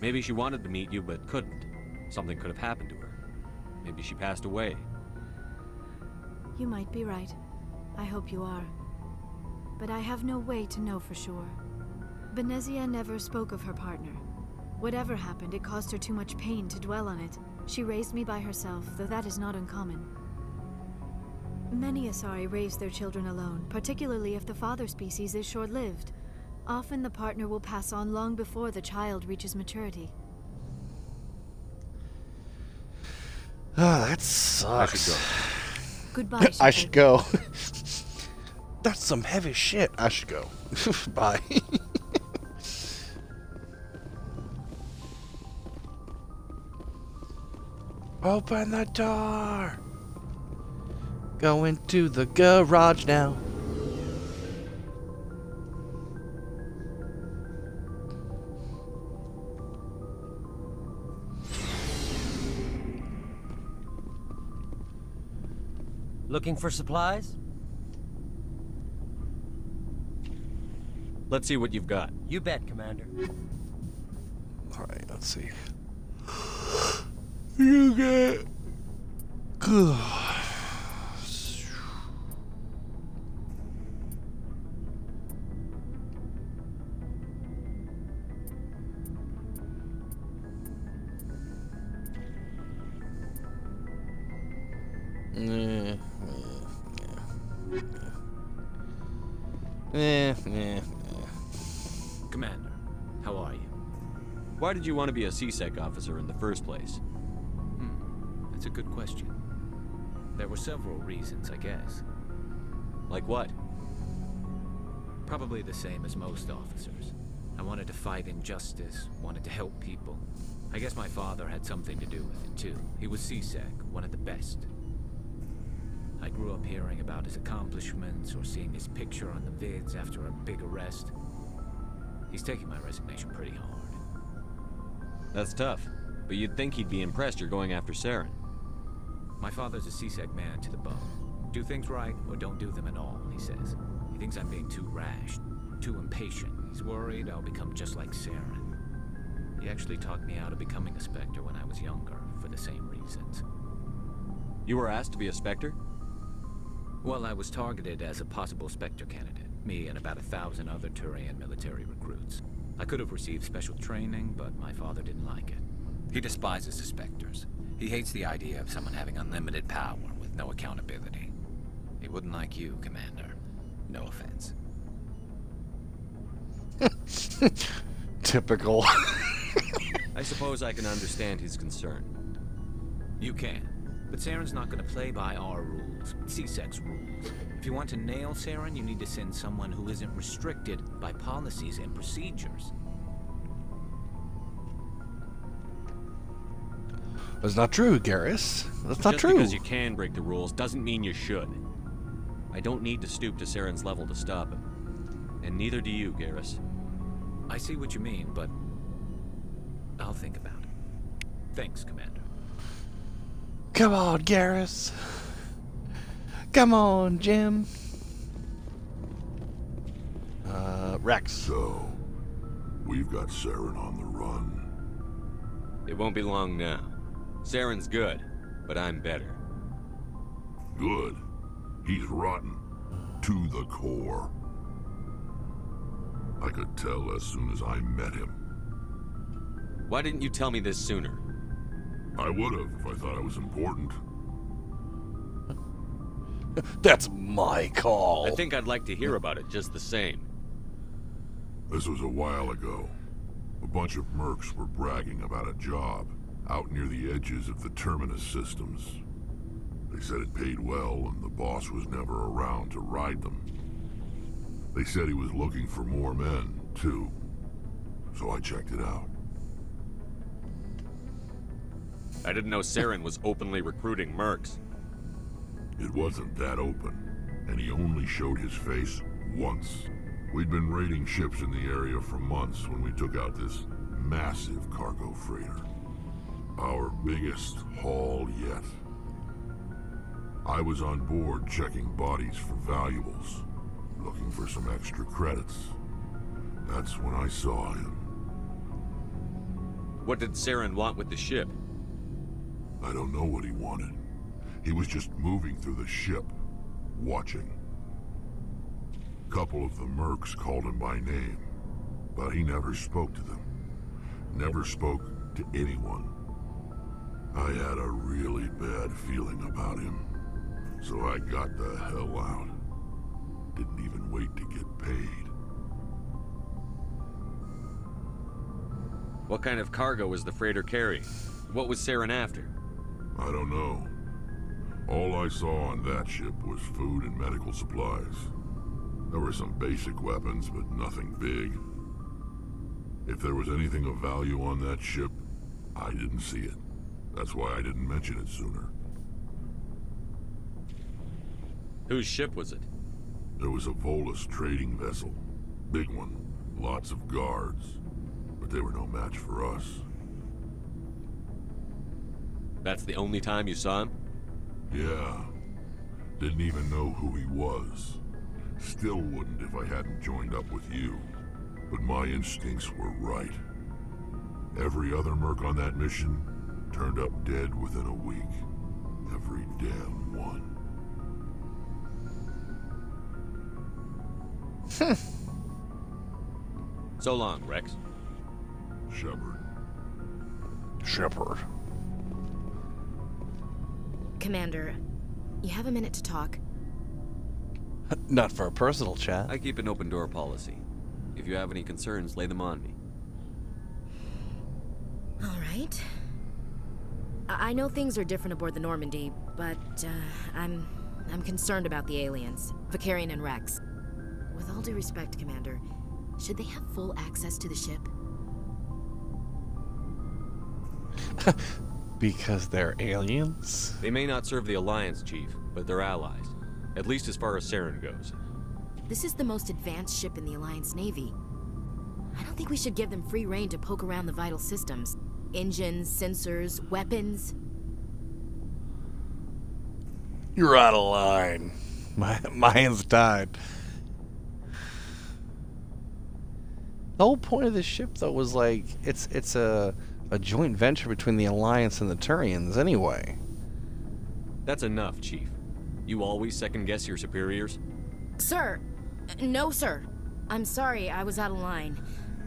Maybe she wanted to meet you but couldn't. Something could have happened to her. Maybe she passed away. You might be right. I hope you are. But I have no way to know for sure. Benezia never spoke of her partner. Whatever happened, it caused her too much pain to dwell on it. She raised me by herself, though that is not uncommon. Many Asari raise their children alone, particularly if the father species is short-lived. Often the partner will pass on long before the child reaches maturity. Ah, that sucks. I should go. Goodbye, I should go. That's some heavy shit. I should go. Bye. Open the door. Go into the garage now. Looking for supplies? Let's see what you've got. You bet, Commander. Alright, let's see. You get... Good. Commander, how are you? Why did you want to be a CSEC officer in the first place? That's a good question. There were several reasons, I guess. Like what? Probably the same as most officers. I wanted to fight injustice, wanted to help people. I guess my father had something to do with it, too. He was CSEC, one of the best. I grew up hearing about his accomplishments or seeing his picture on the vids after a big arrest. He's taking my resignation pretty hard. That's tough, but you'd think he'd be impressed you're going after Saren. My father's a CSEC man to the bone. Do things right or don't do them at all, he says. He thinks I'm being too rash, too impatient. He's worried I'll become just like Saren. He actually talked me out of becoming a Spectre when I was younger, for the same reasons. You were asked to be a Spectre? Well, I was targeted as a possible Spectre candidate. Me and about 1,000 other Turian military recruits. I could have received special training, but my father didn't like it. He despises the Spectres. He hates the idea of someone having unlimited power with no accountability. He wouldn't like you, Commander. No offense. Typical. I suppose I can understand his concern. You can. But Saren's not going to play by our rules, CSEC's rules. If you want to nail Saren, you need to send someone who isn't restricted by policies and procedures. That's not true, Garrus. That's not true. Just because you can break the rules doesn't mean you should. I don't need to stoop to Saren's level to stop him. And neither do you, Garrus. I see what you mean, but I'll think about it. Thanks, Commander. Come on, Garrus. Come on, Jim. Rex. So, we've got Saren on the run. It won't be long now. Saren's good, but I'm better. Good. He's rotten. To the core. I could tell as soon as I met him. Why didn't you tell me this sooner? I would have if I thought I was important. That's my call. I think I'd like to hear about it just the same. This was a while ago. A bunch of mercs were bragging about a job out near the edges of the Terminus systems. They said it paid well and the boss was never around to ride them. They said he was looking for more men, too. So I checked it out. I didn't know Saren was openly recruiting mercs. It wasn't that open, and he only showed his face once. We'd been raiding ships in the area for months when we took out this massive cargo freighter. Our biggest haul yet. I was on board checking bodies for valuables, looking for some extra credits. That's when I saw him. What did Saren want with the ship? I don't know what he wanted. He was just moving through the ship, watching. A couple of the mercs called him by name, but he never spoke to them. Never spoke to anyone. I had a really bad feeling about him, so I got the hell out. Didn't even wait to get paid. What kind of cargo was the freighter carrying? What was Saren after? I don't know. All I saw on that ship was food and medical supplies. There were some basic weapons, but nothing big. If there was anything of value on that ship, I didn't see it. That's why I didn't mention it sooner. Whose ship was it? There was a Volus trading vessel. Big one. Lots of guards. But they were no match for us. That's the only time you saw him? Yeah. Didn't even know who he was. Still wouldn't if I hadn't joined up with you. But my instincts were right. Every other merc on that mission turned up dead within a week. Every damn one. So long, Rex. Shepard. Commander, you have a minute to talk? Not for a personal chat. I keep an open door policy. If you have any concerns, lay them on me. All right. I know things are different aboard the Normandy, but I'm concerned about the aliens, Vicarian and Rex. With all due respect, Commander, should they have full access to the ship? Because they're aliens? They may not serve the Alliance, Chief, but they're allies. At least as far as Saren goes. This is the most advanced ship in the Alliance Navy. I don't think we should give them free rein to poke around the vital systems. Engines, sensors, weapons. You're out of line. My hands died. The whole point of this ship, though, was like it's a joint venture between the Alliance and the Turians, anyway. That's enough, Chief. You always second-guess your superiors? Sir! No, sir. I'm sorry, I was out of line.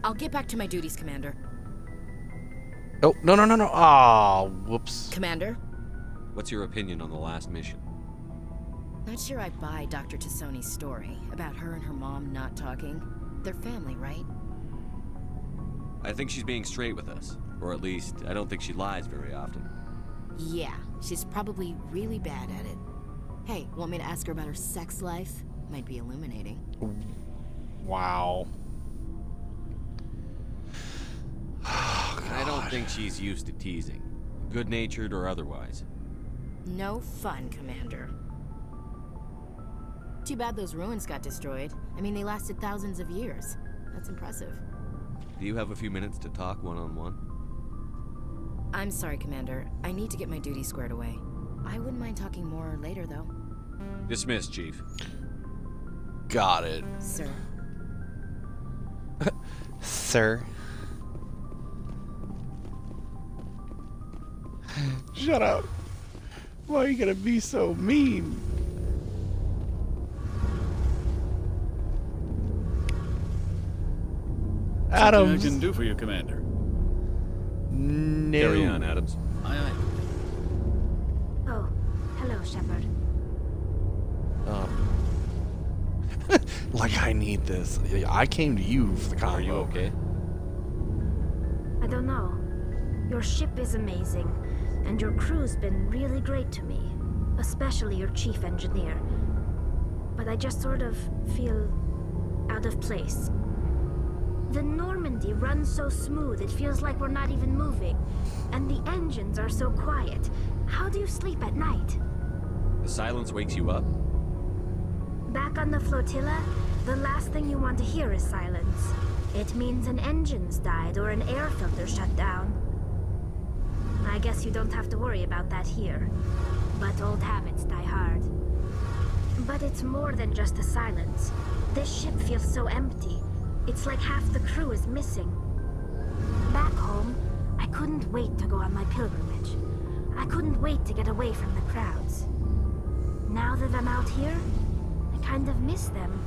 I'll get back to my duties, Commander. Oh, no. Aw, whoops. Commander? What's your opinion on the last mission? Not sure I buy Dr. Tassoni's story about her and her mom not talking. They're family, right? I think she's being straight with us. Or at least, I don't think she lies very often. Yeah, she's probably really bad at it. Hey, want me to ask her about her sex life? Might be illuminating. Wow. I don't think she's used to teasing. Good-natured or otherwise. No fun, Commander. Too bad those ruins got destroyed. I mean, they lasted thousands of years. That's impressive. Do you have a few minutes to talk one-on-one? I'm sorry, Commander. I need to get my duty squared away. I wouldn't mind talking more later, though. Dismissed, Chief. Got it. Sir. Sir. Shut up. Why are you gonna be so mean? Adams. Something I can do for you, Commander. No. Carry on, Adams. Aye, aye. Oh, hello, Shepard. Like I need this. I came to you for the combo. Are you okay? I don't know. Your ship is amazing, and your crew's been really great to me, especially your chief engineer. But I just sort of feel out of place. The Normandy runs so smooth it feels like we're not even moving, and the engines are so quiet. How do you sleep at night? The silence wakes you up? Back on the flotilla, the last thing you want to hear is silence. It means an engine's died or an air filter shut down. I guess you don't have to worry about that here. But old habits die hard. But it's more than just the silence. This ship feels so empty. It's like half the crew is missing. Back home, I couldn't wait to go on my pilgrimage. I couldn't wait to get away from the crowds. Now that I'm out here, I kind of miss them.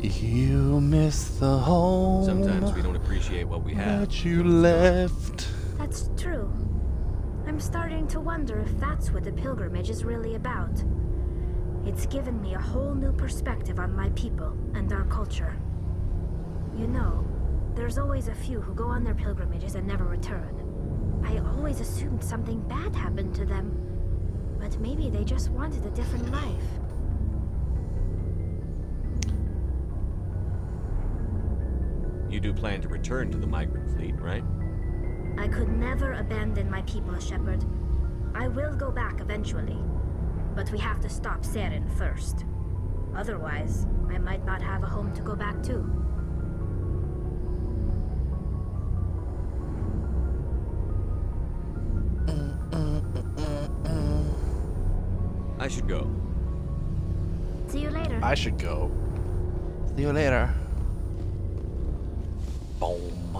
You miss the home. Sometimes we don't appreciate what we have. That you left. That's true. I'm starting to wonder if that's what the pilgrimage is really about. It's given me a whole new perspective on my people and our culture. You know, there's always a few who go on their pilgrimages and never return. I always assumed something bad happened to them, but maybe they just wanted a different life. You do plan to return to the migrant fleet, right? I could never abandon my people, Shepard. I will go back eventually, but we have to stop Saren first. Otherwise, I might not have a home to go back to. I should go. See you later. I should go. See you later. Boom.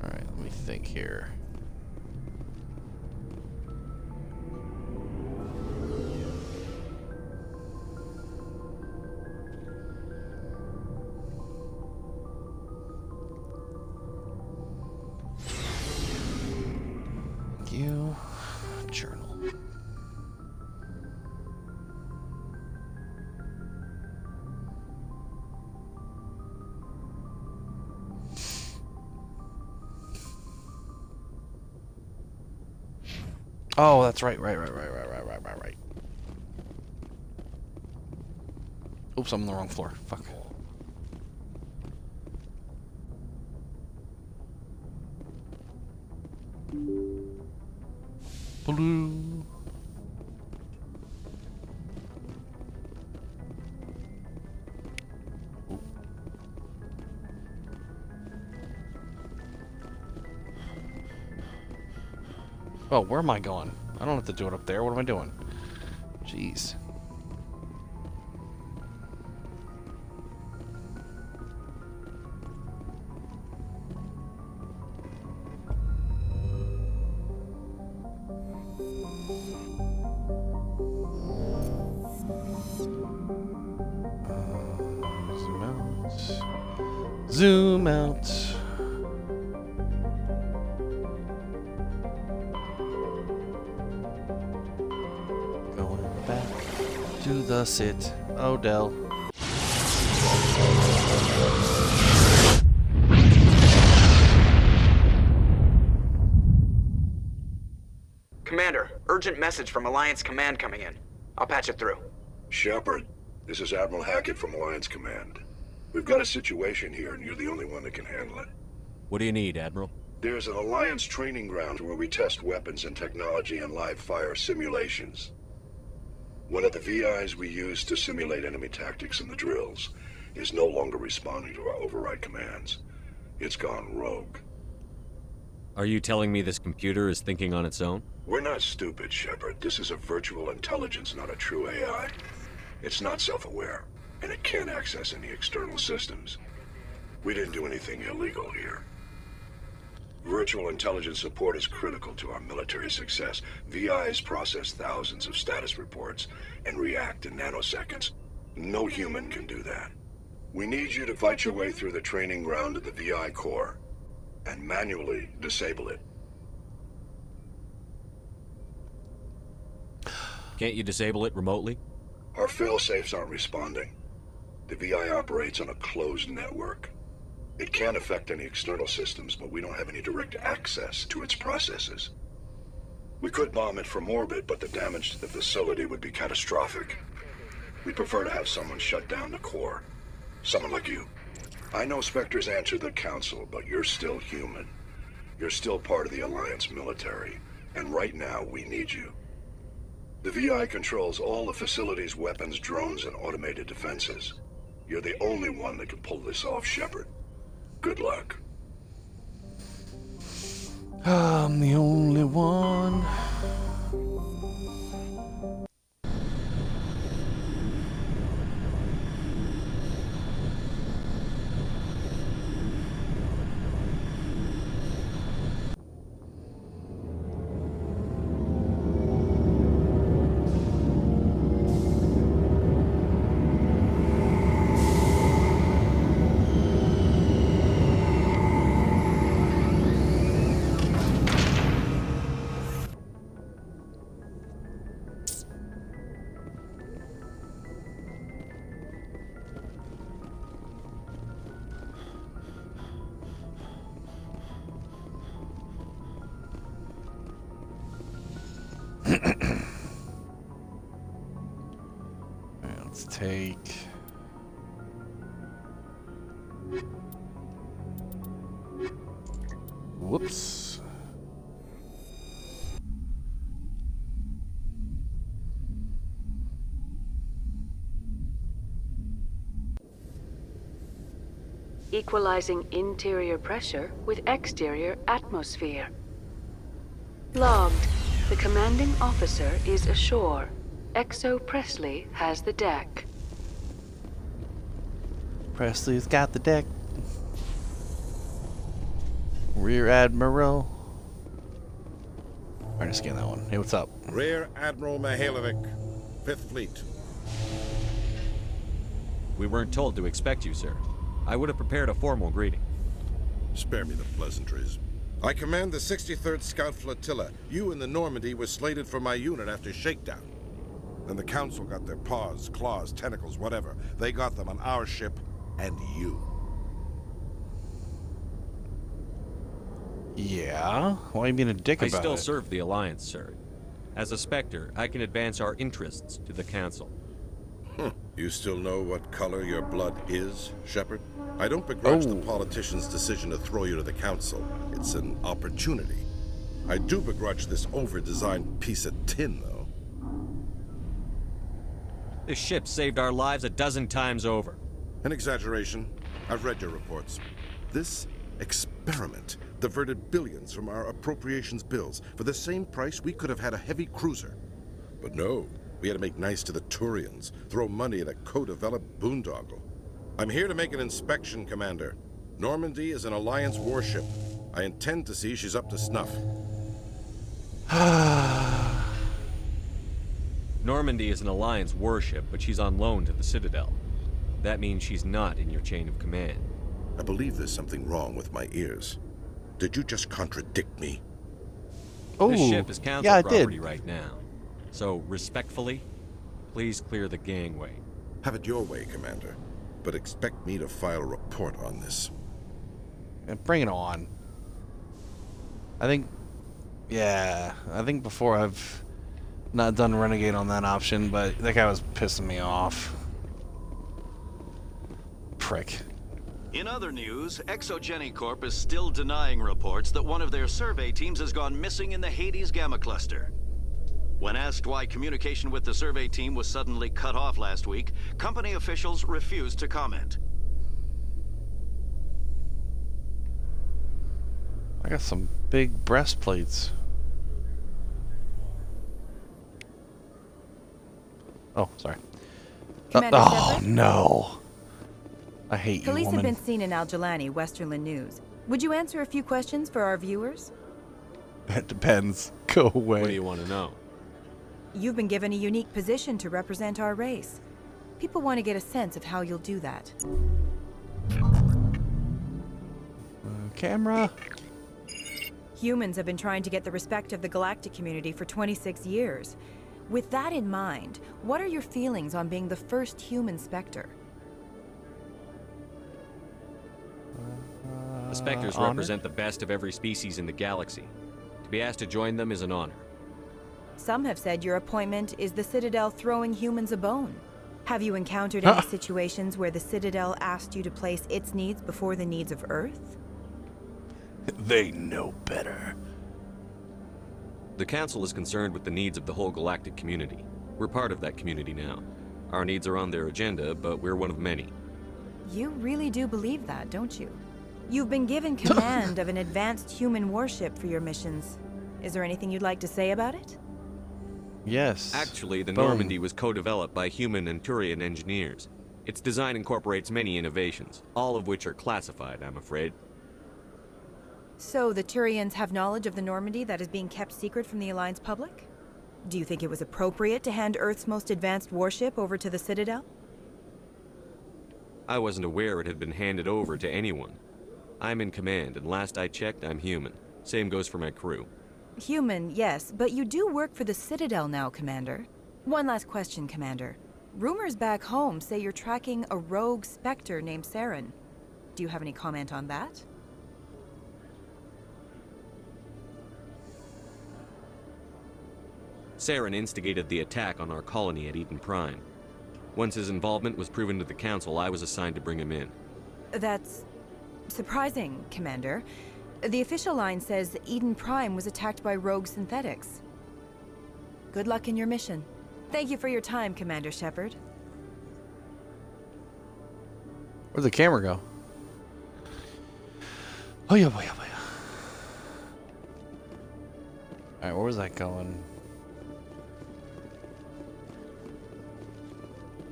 Alright, let me think here. You journal. Oh, that's right. Right. Oops, I'm on the wrong floor. Fuck. Blue. Oh, where am I going? I don't have to do it up there. What am I doing? Jeez. Zoom out. Zoom out. To the sit, Odell. Commander, urgent message from Alliance Command coming in. I'll patch it through. Shepard, this is Admiral Hackett from Alliance Command. We've got a situation here, and you're the only one that can handle it. What do you need, Admiral? There's an Alliance training ground where we test weapons and technology in live fire simulations. One of the VIs we use to simulate enemy tactics in the drills is no longer responding to our override commands. It's gone rogue. Are you telling me this computer is thinking on its own? We're not stupid, Shepard. This is a virtual intelligence, not a true AI. It's not self-aware, and it can't access any external systems. We didn't do anything illegal here. Virtual intelligence support is critical to our military success. VIs process thousands of status reports and react in nanoseconds. No human can do that. We need you to fight your way through the training ground of the VI core and manually disable it. Can't you disable it remotely? Our fail-safes aren't responding. The VI operates on a closed network. It can affect any external systems, but we don't have any direct access to its processes. We could bomb it from orbit, but the damage to the facility would be catastrophic. We'd prefer to have someone shut down the core. Someone like you. I know Spectres answer the Council, but you're still human. You're still part of the Alliance military, and right now we need you. The VI controls all the facility's weapons, drones, and automated defenses. You're the only one that can pull this off, Shepard. Good luck. I'm the only one. Let's take... Whoops. Equalizing interior pressure with exterior atmosphere. Logged. The commanding officer is ashore. Exo Presley has the deck. Presley's got the deck. Rear Admiral. Alright, scan that one. Hey, what's up? Rear Admiral Mihailovic, 5th Fleet. We weren't told to expect you, sir. I would have prepared a formal greeting. Spare me the pleasantries. I command the 63rd Scout Flotilla. You and the Normandy were slated for my unit after shakedown. Then the Council got their paws, claws, tentacles, whatever. They got them on our ship, and you. Yeah? Why are you being a dick about it? I still serve the Alliance, sir. As a Spectre, I can advance our interests to the Council. You still know what color your blood is, Shepard? I don't begrudge the politician's decision to throw you to the Council. It's an opportunity. I do begrudge this over-designed piece of tin, though. This ship saved our lives a dozen times over. An exaggeration. I've read your reports. This experiment diverted billions from our appropriations bills. For the same price, we could have had a heavy cruiser. But no, we had to make nice to the Turians, throw money at a co-developed boondoggle. I'm here to make an inspection, Commander. Normandy is an Alliance warship. I intend to see she's up to snuff. Normandy is an Alliance warship, but she's on loan to the Citadel. That means she's not in your chain of command. I believe there's something wrong with my ears. Did you just contradict me? This ship is Council property right now. So, respectfully, please clear the gangway. Have it your way, Commander. But expect me to file a report on this. Bring it on. I think before I've not done Renegade on that option, but that guy was pissing me off. Prick. In other news, Exogeny Corp is still denying reports that one of their survey teams has gone missing in the Hades Gamma Cluster. When asked why communication with the survey team was suddenly cut off last week, company officials refused to comment. I got some big breastplates. Oh, sorry. Commander oh, Shepard? no. I hate Police you, have woman. been seen in Al-Jalani, Westerland News. Would you answer a few questions for our viewers? It depends. Go away. What do you want to know? You've been given a unique position to represent our race. People want to get a sense of how you'll do that. Camera. Humans have been trying to get the respect of the galactic community for 26 years. With that in mind, what are your feelings on being the first human Spectre? The Spectres represent the best of every species in the galaxy. To be asked to join them is an honor. Some have said your appointment is the Citadel throwing humans a bone. Have you encountered any situations where the Citadel asked you to place its needs before the needs of Earth? They know better. The Council is concerned with the needs of the whole galactic community. We're part of that community now. Our needs are on their agenda, but we're one of many. You really do believe that, don't you? You've been given command of an advanced human warship for your missions. Is there anything you'd like to say about it? Yes. Actually, the Boom. Normandy was co-developed by human and Turian engineers. Its design incorporates many innovations, all of which are classified, I'm afraid. So the Turians have knowledge of the Normandy that is being kept secret from the Alliance public? Do you think it was appropriate to hand Earth's most advanced warship over to the Citadel? I wasn't aware it had been handed over to anyone. I'm in command, and last I checked, I'm human. Same goes for my crew. Human, yes, but you do work for the Citadel now, Commander. One last question, Commander. Rumors back home say you're tracking a rogue Spectre named Saren. Do you have any comment on that? Saren instigated the attack on our colony at Eden Prime. Once his involvement was proven to the Council, I was assigned to bring him in. That's surprising, Commander. The official line says Eden Prime was attacked by rogue synthetics. Good luck in your mission. Thank you for your time, Commander Shepard. Where'd the camera go? Oh yeah, boy, oh boy. Alright, where was that going?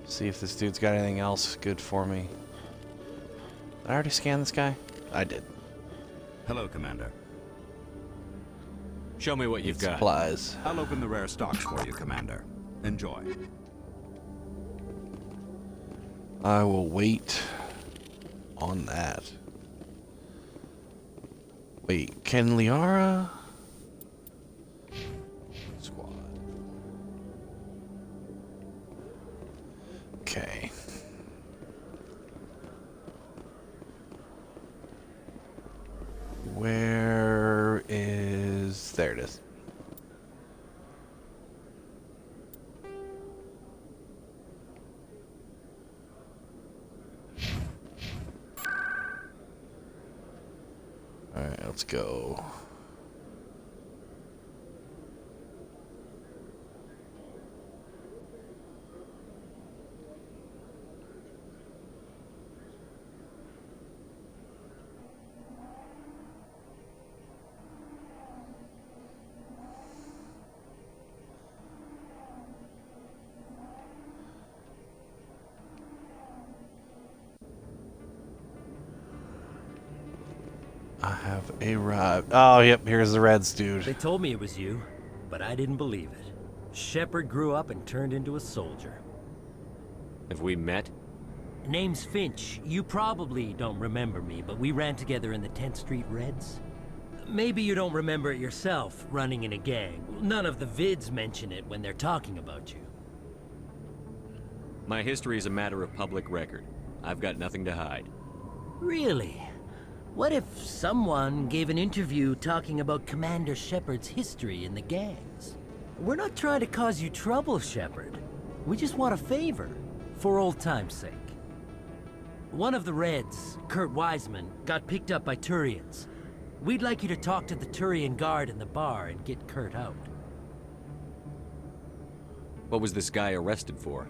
See if this dude's got anything else good for me. Did I already scan this guy? I did. Hello, Commander. Show me what you've got. Supplies. I'll open the rare stocks for you, Commander. Enjoy. I will wait on that. Wait, can Liara? Squad. Okay. Where is... There it is. Alright, let's go. I have arrived. Oh, yep, here's the Reds, dude. They told me it was you, but I didn't believe it. Shepard grew up and turned into a soldier. Have we met? Name's Finch. You probably don't remember me, but we ran together in the 10th Street Reds. Maybe you don't remember it yourself, running in a gang. None of the vids mention it when they're talking about you. My history is a matter of public record. I've got nothing to hide. Really? What if someone gave an interview talking about Commander Shepard's history in the gangs? We're not trying to cause you trouble, Shepard. We just want a favor, for old time's sake. One of the Reds, Kurt Wiseman, got picked up by Turians. We'd like you to talk to the Turian guard in the bar and get Kurt out. What was this guy arrested for?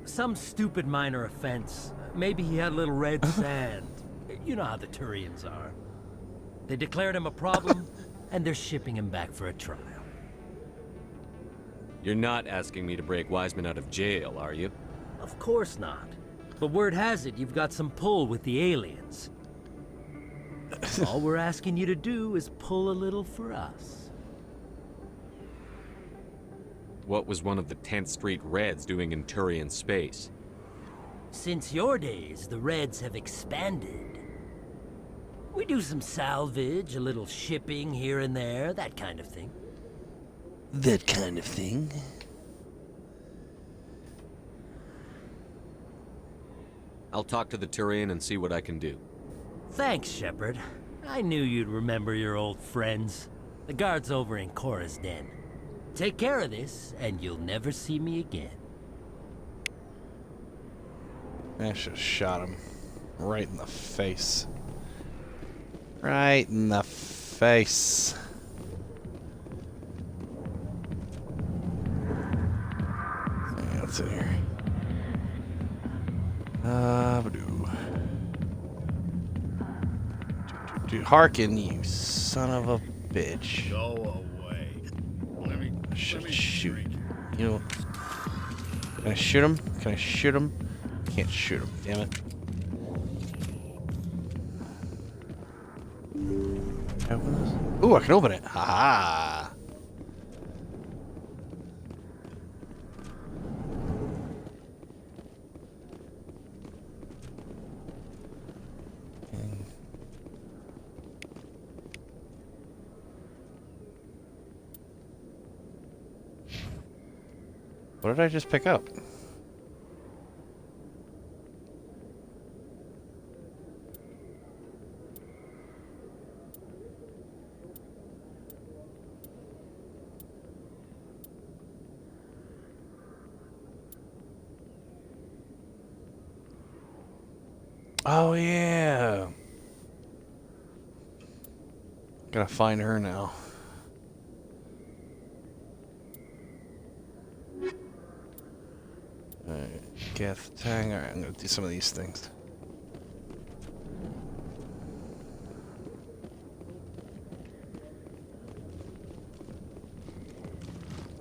Some stupid minor offense. Maybe he had a little red sand. You know how the Turians are. They declared him a problem, and they're shipping him back for a trial. You're not asking me to break Wiseman out of jail, are you? Of course not. But word has it you've got some pull with the aliens. All we're asking you to do is pull a little for us. What was one of the 10th Street Reds doing in Turian space? Since your days, the Reds have expanded. We do some salvage, a little shipping here and there, that kind of thing. That kind of thing. I'll talk to the Turian and see what I can do. Thanks, Shepard. I knew you'd remember your old friends. The guard's over in Cora's den. Take care of this, and you'll never see me again. I should have shot him right in the face. Right in the face. Yeah, what's in here? Dude, hearken, you son of a bitch. Go away. Let me shoot. You know. Can I shoot him? Can I shoot him? Can't shoot him. Damn it. Can I open this? Ooh, I can open it. Ha ha. What did I just pick up? Oh yeah. Gotta find her now. Alright, Geth tag. Alright, I'm gonna do some of these things.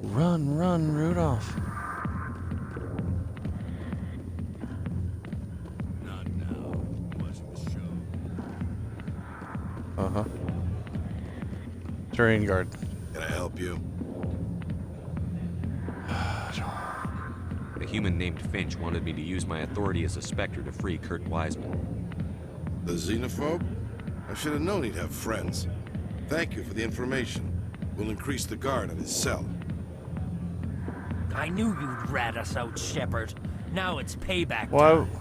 Run, run, Rudolph. Not now. Watching the show. Uh-huh. Terrain guard. Can I help you? A human named Finch wanted me to use my authority as a Spectre to free Kurt Wiseman. The xenophobe? I should have known he'd have friends. Thank you for the information. We'll increase the guard at his cell. I knew you'd rat us out, Shepard. Now it's payback Whoa. time.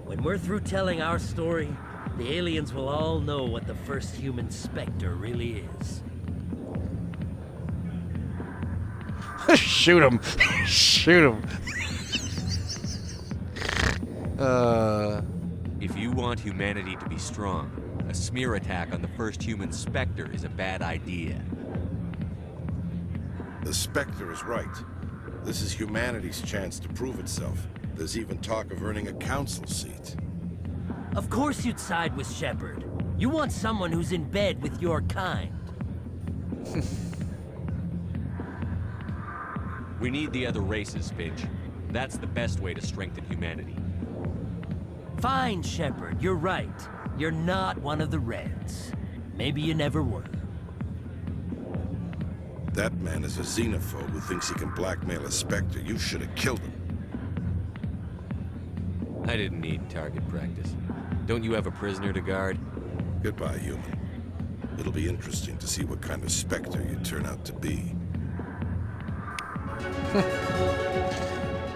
When we're through telling our story, the aliens will all know what the first human Spectre really is. Shoot him. Shoot him. If you want humanity to be strong, a smear attack on the first human Spectre is a bad idea. The Spectre is right. This is humanity's chance to prove itself. There's even talk of earning a council seat. Of course you'd side with Shepard. You want someone who's in bed with your kind. We need the other races, Finch. That's the best way to strengthen humanity. Fine, Shepard, you're right. You're not one of the Reds. Maybe you never were. That man is a xenophobe who thinks he can blackmail a Spectre. You should have killed him. I didn't need target practice. Don't you have a prisoner to guard? Goodbye, human. It'll be interesting to see what kind of Spectre you turn out to be. Well,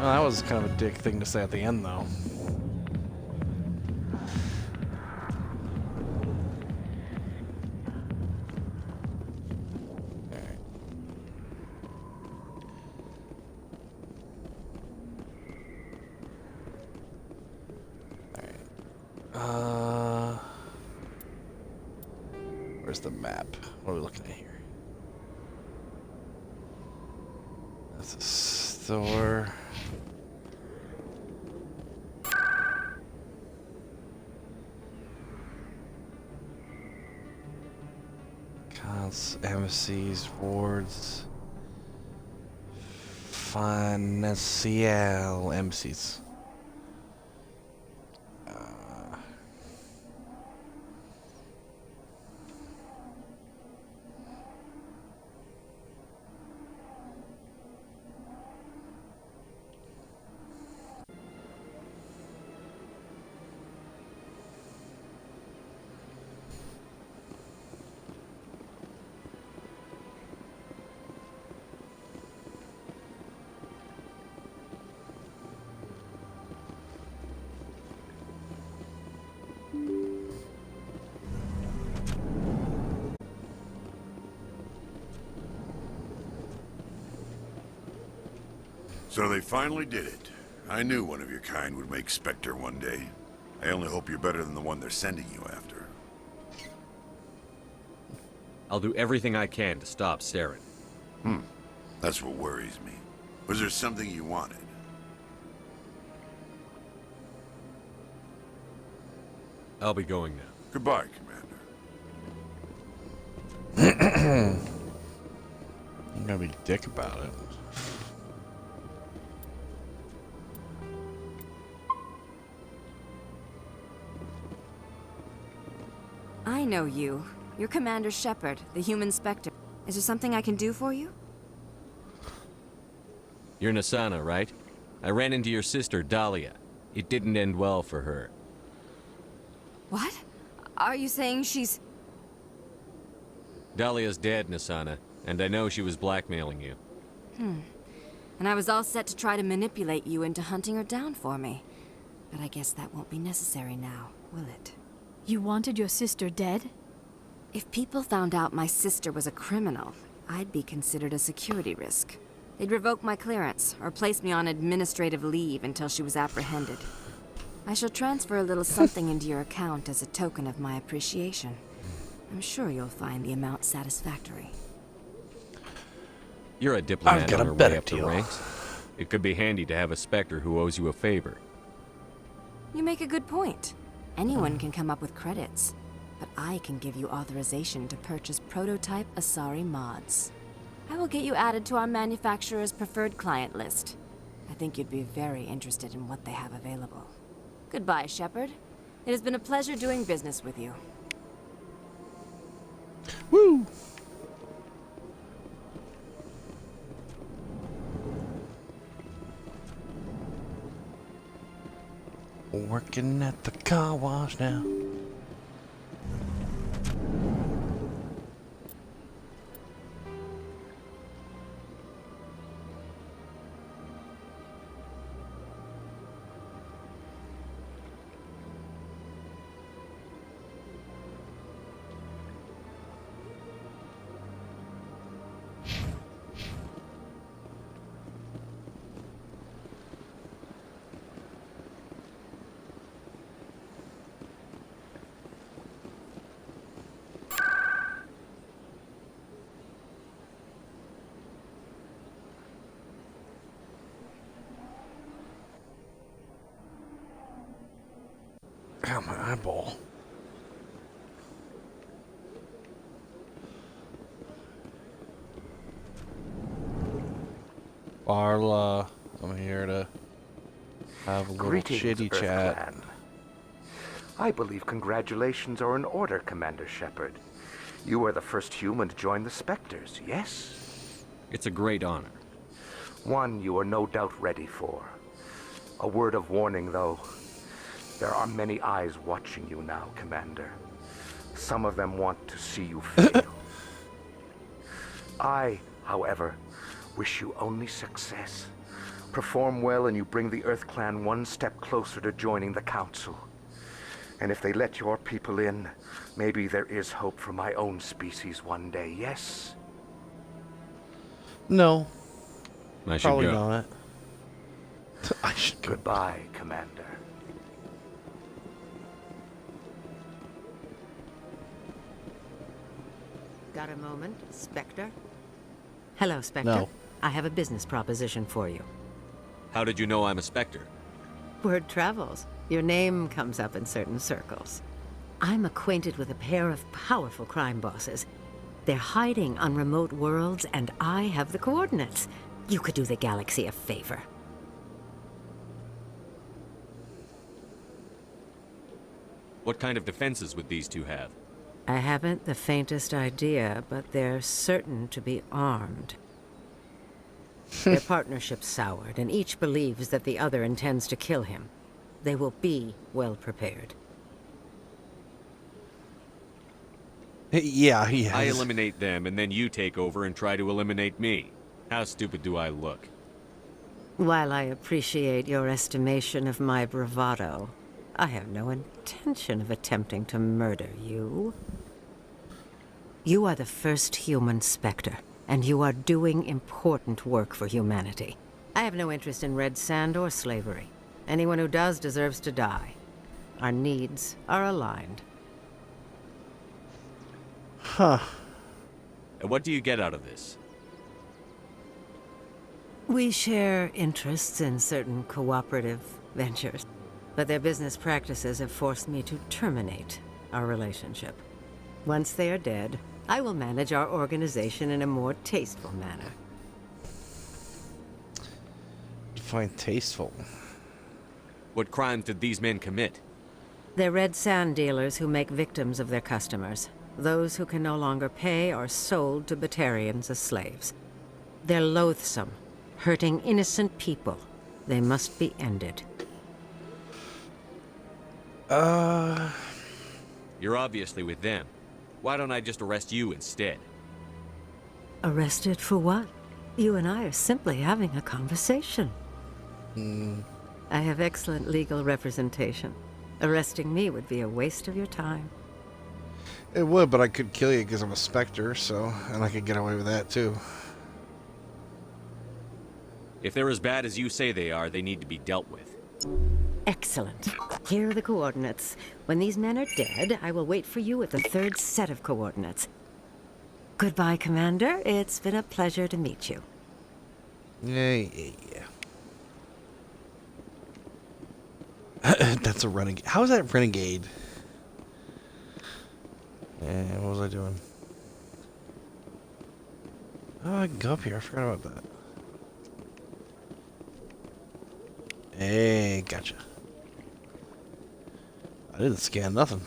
that was kind of a dick thing to say at the end, though. Where's the map? What are we looking at here? That's a store. Cons, embassies, wards, financial embassies. So they finally did it. I knew one of your kind would make Spectre one day. I only hope you're better than the one they're sending you after. I'll do everything I can to stop Saren. That's what worries me. Was there something you wanted? I'll be going now. Goodbye, Commander. I'm gonna be a dick about it. I know you. You're Commander Shepard, the human Spectre. Is there something I can do for you? You're Nasana, right? I ran into your sister, Dahlia. It didn't end well for her. What? Are you saying she's... Dahlia's dead, Nasana, and I know she was blackmailing you. And I was all set to try to manipulate you into hunting her down for me. But I guess that won't be necessary now, will it? You wanted your sister dead? If people found out my sister was a criminal, I'd be considered a security risk. They'd revoke my clearance, or place me on administrative leave until she was apprehended. I shall transfer a little something into your account as a token of my appreciation. I'm sure you'll find the amount satisfactory. You're a diplomat I've got on a her better way up the deal. ranks. It could be handy to have a Spectre who owes you a favor. You make a good point. Anyone can come up with credits, but I can give you authorization to purchase prototype Asari mods. I will get you added to our manufacturer's preferred client list. I think you'd be very interested in what they have available. Goodbye, Shepard. It has been a pleasure doing business with you. Woo! Working at the car wash now. Ow, my eyeball. Barla, I'm here to have a little Greetings, shitty Earth chat. Clan. I believe congratulations are in order, Commander Shepard. You are the first human to join the Spectres, yes? It's a great honor. One you are no doubt ready for. A word of warning, though. There are many eyes watching you now, Commander. Some of them want to see you fail. I, however, wish you only success. Perform well and you bring the Earth Clan one step closer to joining the Council. And if they let your people in, maybe there is hope for my own species one day, yes? No. I should Probably go. not. I should go. Goodbye, Commander. Got a moment, Spectre? Hello, Spectre. No. I have a business proposition for you. How did you know I'm a Spectre? Word travels. Your name comes up in certain circles. I'm acquainted with a pair of powerful crime bosses. They're hiding on remote worlds, and I have the coordinates. You could do the galaxy a favor. What kind of defenses would these two have? I haven't the faintest idea, but they're certain to be armed. Their partnership's soured, and each believes that the other intends to kill him. They will be well prepared. Yeah, he has. I eliminate them, and then you take over and try to eliminate me. How stupid do I look? While I appreciate your estimation of my bravado, I have no intention of attempting to murder you. You are the first human Spectre, and you are doing important work for humanity. I have no interest in red sand or slavery. Anyone who does deserves to die. Our needs are aligned. Huh. And what do you get out of this? We share interests in certain cooperative ventures, but their business practices have forced me to terminate our relationship. Once they are dead, I will manage our organization in a more tasteful manner. Define tasteful. What crimes did these men commit? They're red sand dealers who make victims of their customers. Those who can no longer pay are sold to Batarians as slaves. They're loathsome, hurting innocent people. They must be ended. You're obviously with them. Why don't I just arrest you instead? Arrested for what? You and I are simply having a conversation. I have excellent legal representation. Arresting me would be a waste of your time. It would, but I could kill you because I'm a Spectre, so... And I could get away with that, too. If they're as bad as you say they are, they need to be dealt with. Excellent. Here are the coordinates. When these men are dead, I will wait for you at the third set of coordinates. Goodbye, Commander. It's been a pleasure to meet you. Yeah. That's a renegade. How is that renegade? And what was I doing? Oh, I can go up here. I forgot about that. Hey, gotcha. I didn't scan nothing.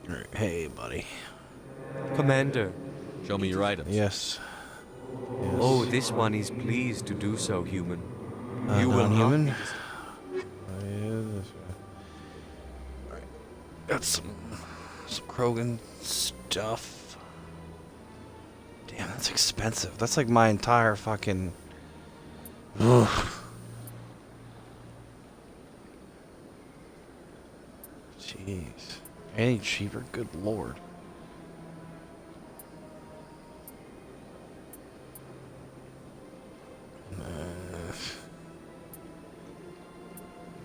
Alright, hey, buddy. Commander. Show me your items. Yes. Oh, this one is pleased to do so, human. You will non-human. not Alright. Got some Krogan stuff. Damn, that's expensive. That's like my entire fucking... Oof. Jeez. Any cheaper? Good lord.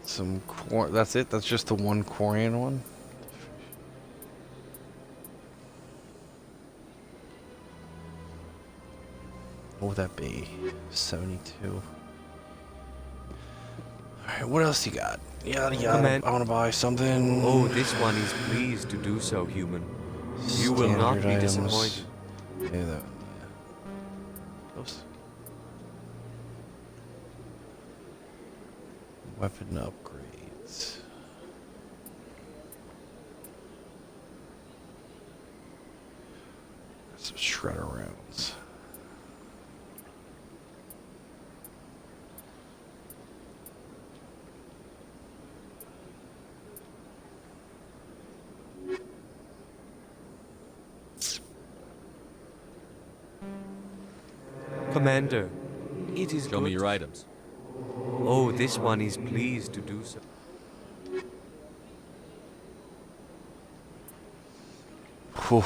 Some that's it? That's just the one Quarian one? What would that be? 72. Alright, what else you got? Yada yada. I wanna buy something. Oh, this one is pleased to do so, human. You will not be Standard disappointed. items. Yeah, that. Oops. Weapon upgrades. Some shredder rounds. Commander, it is Show me your items. Oh, this one is pleased to do so. Whew.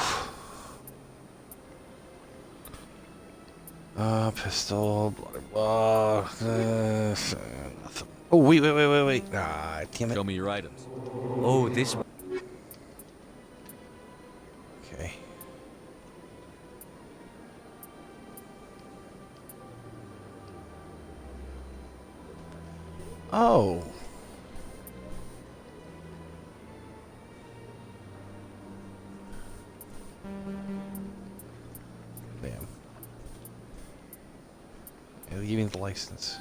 Pistol, blah, blah, nothing. Oh, wait. Ah, damn it. Show me your items. Oh, this one. Okay. Oh. Damn. Yeah, give me the license.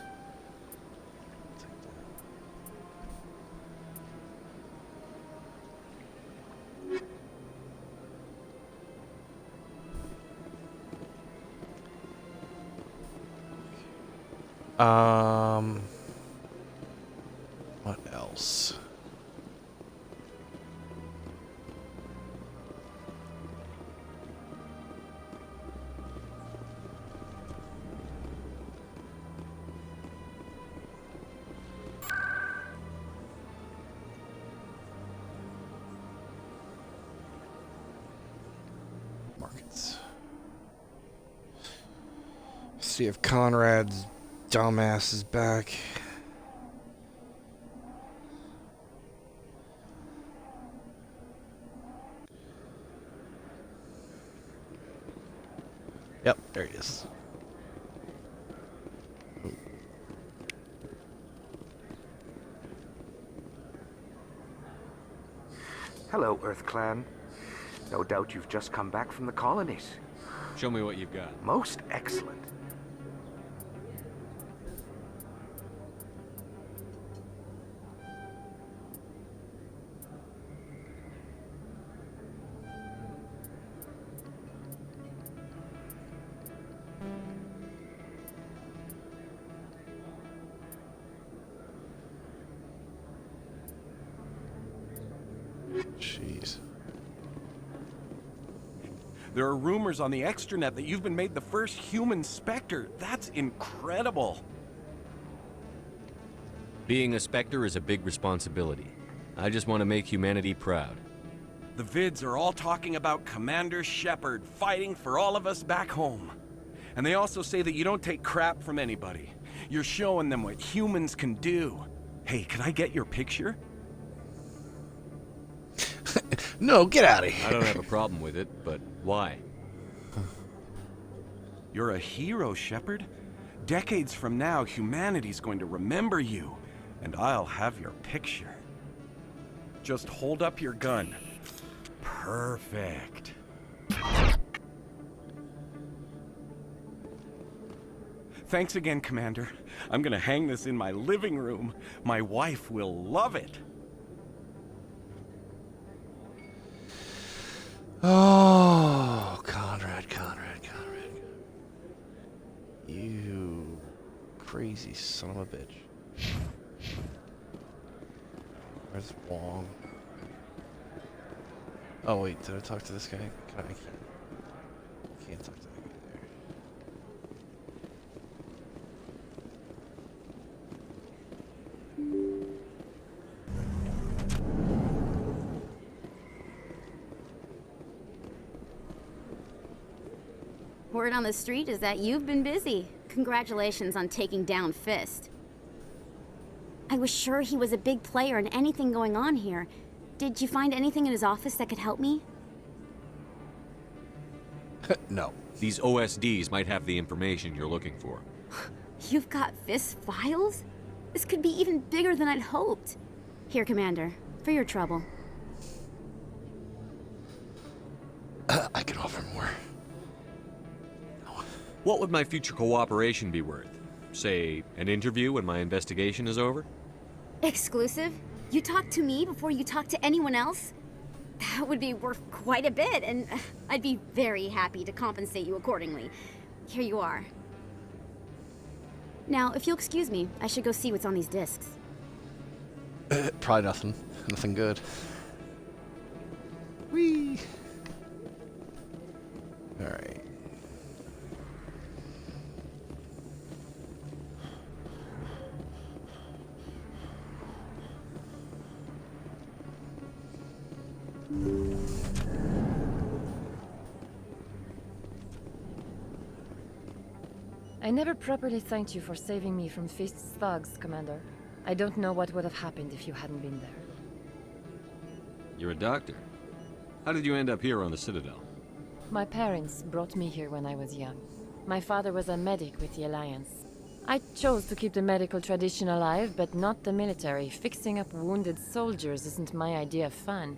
What else? Markets. See if Conrad's dumbass is back. Yep, there he is. Hello, Earth Clan. No doubt you've just come back from the colonies. Show me what you've got. Most excellent. Jeez. There are rumors on the extranet that you've been made the first human Spectre. That's incredible. Being a Spectre is a big responsibility. I just want to make humanity proud. The vids are all talking about Commander Shepard fighting for all of us back home. And they also say that you don't take crap from anybody. You're showing them what humans can do. Hey, can I get your picture? No, get out of here. I don't have a problem with it, but why? You're a hero, Shepard. Decades from now, humanity's going to remember you. and I'll have your picture. Just hold up your gun. Perfect. Thanks again, Commander. I'm gonna hang this in my living room. My wife will love it. Oh, Conrad. You crazy son of a bitch. Where's Wong? Oh wait, did I talk to this guy? I can't talk to that guy there. Word on the street is that you've been busy. Congratulations on taking down Fist. I was sure he was a big player in anything going on here. Did you find anything in his office that could help me? No. These OSDs might have the information you're looking for. You've got Fist files? This could be even bigger than I'd hoped. Here, Commander, for your trouble. I can offer more. What would my future cooperation be worth? Say, an interview when my investigation is over? Exclusive? You talk to me before you talk to anyone else? That would be worth quite a bit, and I'd be very happy to compensate you accordingly. Here you are. Now, if you'll excuse me, I should go see what's on these discs. Probably nothing. Nothing good. Whee! Alright. I never properly thanked you for saving me from Fist's thugs, Commander. I don't know what would have happened if you hadn't been there. You're a doctor. How did you end up here on the Citadel? My parents brought me here when I was young. My father was a medic with the Alliance. I chose to keep the medical tradition alive, but not the military. Fixing up wounded soldiers isn't my idea of fun.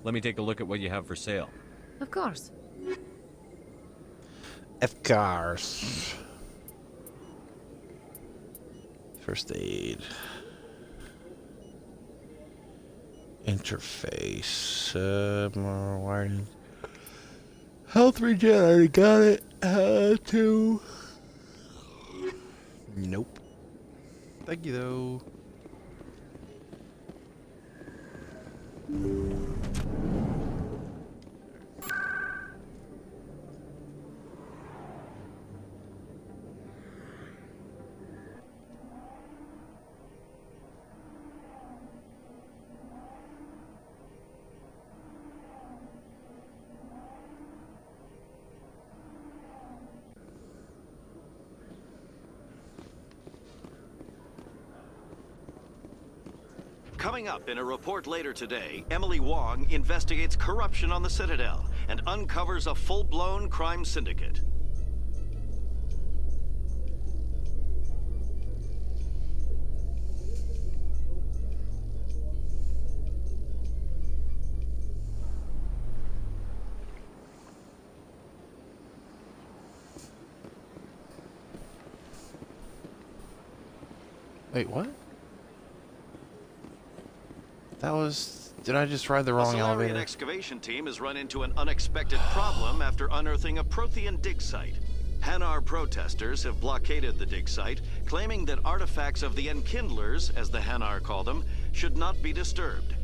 Let me take a look at what you have for sale. Of course. Of course. First aid. Interface. More wiring. Health regen, I already got it. Two. Nope. Thank you, though. Coming up in a report later today, Emily Wong investigates corruption on the Citadel and uncovers a full-blown crime syndicate. Wait, what? That was... Did I just ride the wrong elevator? An excavation team has run into an unexpected problem after unearthing a Prothean dig site. Hanar protesters have blockaded the dig site, claiming that artifacts of the Enkindlers, as the Hanar call them, should not be disturbed.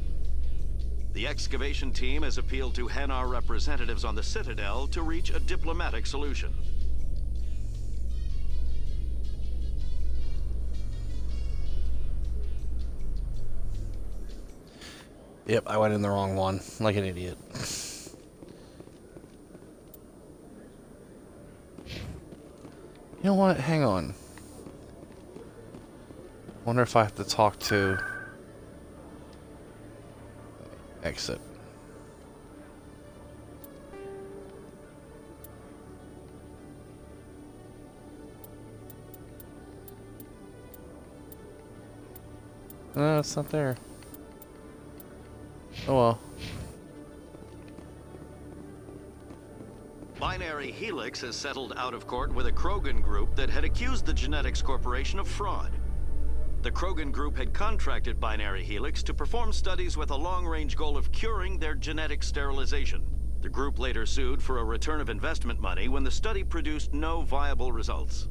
The excavation team has appealed to Hanar representatives on the Citadel to reach a diplomatic solution. Yep, I went in the wrong one, like an idiot. You know what? Hang on. Wonder if I have to talk to... Exit. No, it's not there. Oh well. Binary Helix has settled out of court with a Krogan group that had accused the Genetics Corporation of fraud. The Krogan group had contracted Binary Helix to perform studies with a long-range goal of curing their genetic sterilization. The group later sued for a return of investment money when the study produced no viable results.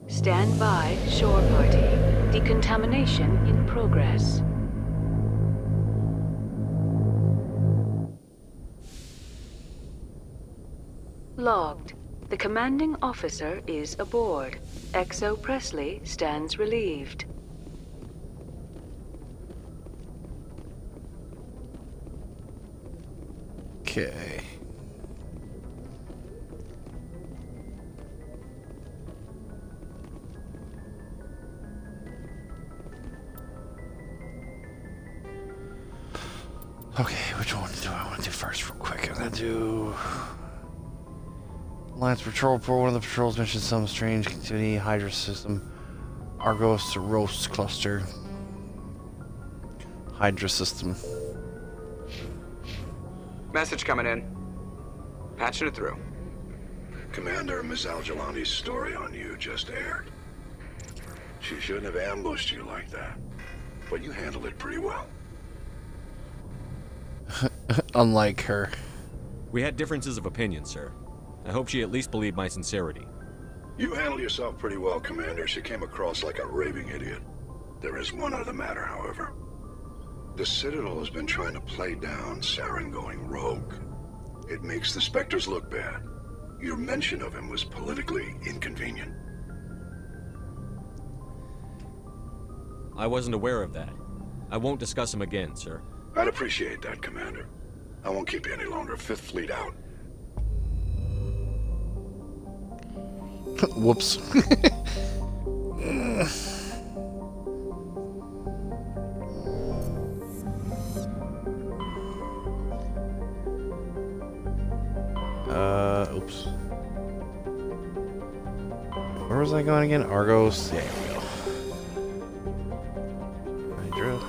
Stand by, shore party. Decontamination in progress. Logged. The commanding officer is aboard. XO Presley stands relieved. Okay. Okay, which one do I want to do first real quick? I'm gonna do Alliance Patrol Report. One of the patrols mentioned some strange activity, Hydra system, Argos Roast Cluster. Hydra system. Message coming in. Patching it through. Commander, Ms. Al-Jalani's story on you just aired. She shouldn't have ambushed you like that, but you handled it pretty well. Unlike her. We had differences of opinion, sir. I hope she at least believed my sincerity. You handled yourself pretty well, Commander. She came across like a raving idiot. There is one other matter, however. The Citadel has been trying to play down Saren going rogue. It makes the Spectres look bad. Your mention of him was politically inconvenient. I wasn't aware of that. I won't discuss him again, sir. I'd appreciate that, Commander. I won't keep you any longer. Fifth Fleet out. Whoops. Oops. Where was I going again? Argos. There we go. Hydra.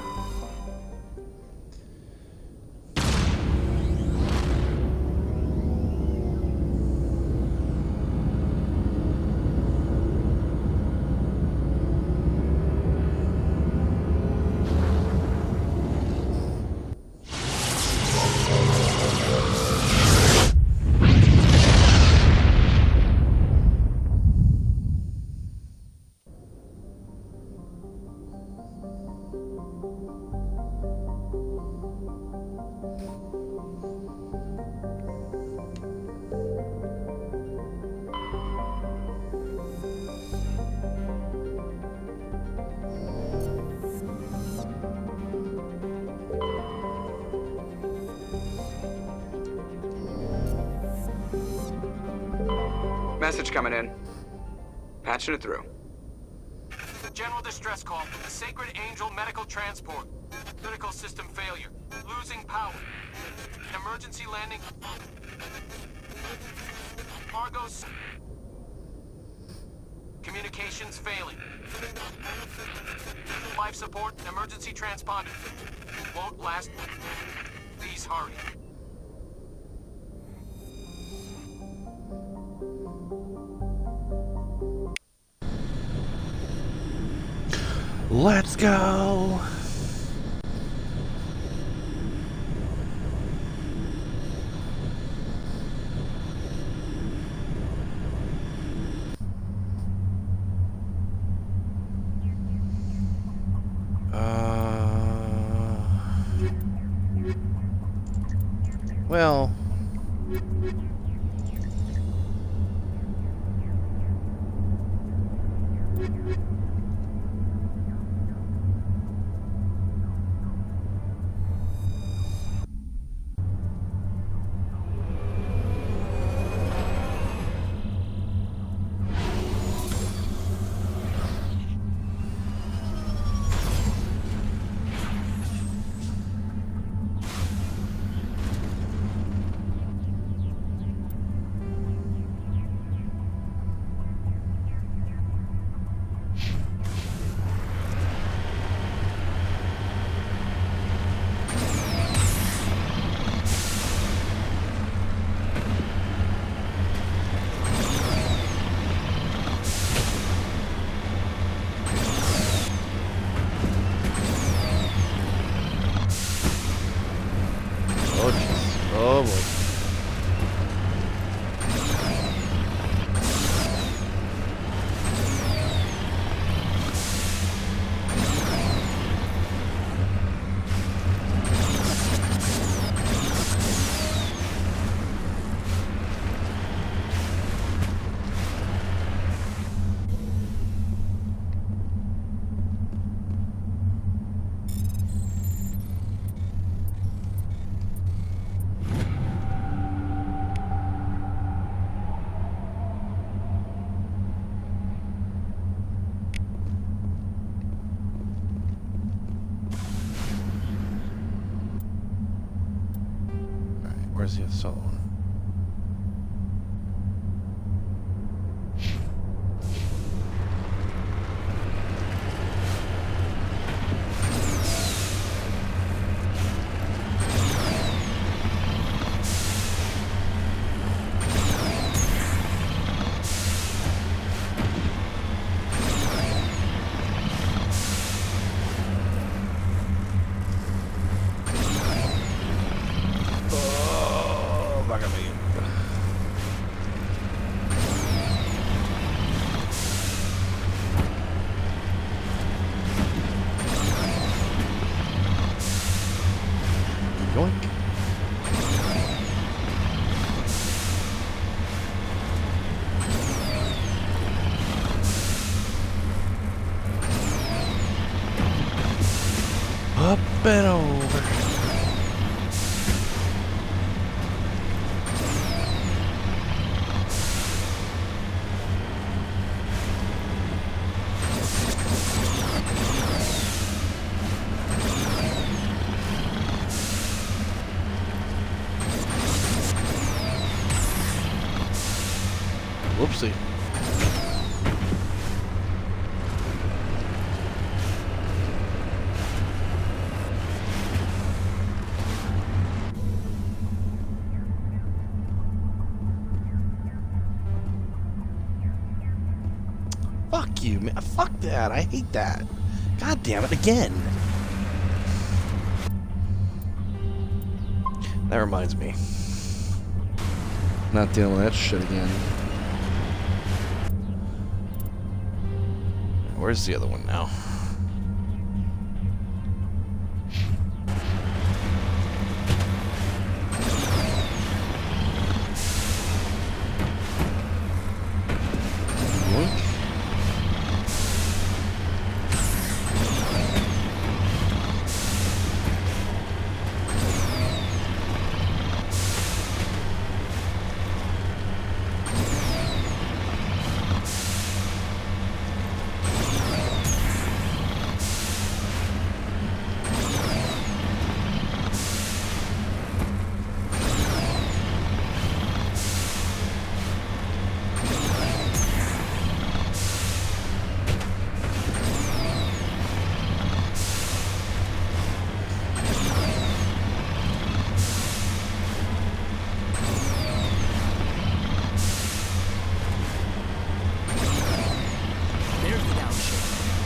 Message coming in. Patching it through. General distress call from the Sacred Angel Medical Transport. Critical system failure. Losing power. Emergency landing. Argos. Communications failing. Life support and emergency transponder. Won't last. Please hurry. Let's go. Well, Where's the other one? Up and over. Whoopsie. Fuck you, man. Fuck that. I hate that. God damn it, again. That reminds me. Not dealing with that shit again. Where's the other one now?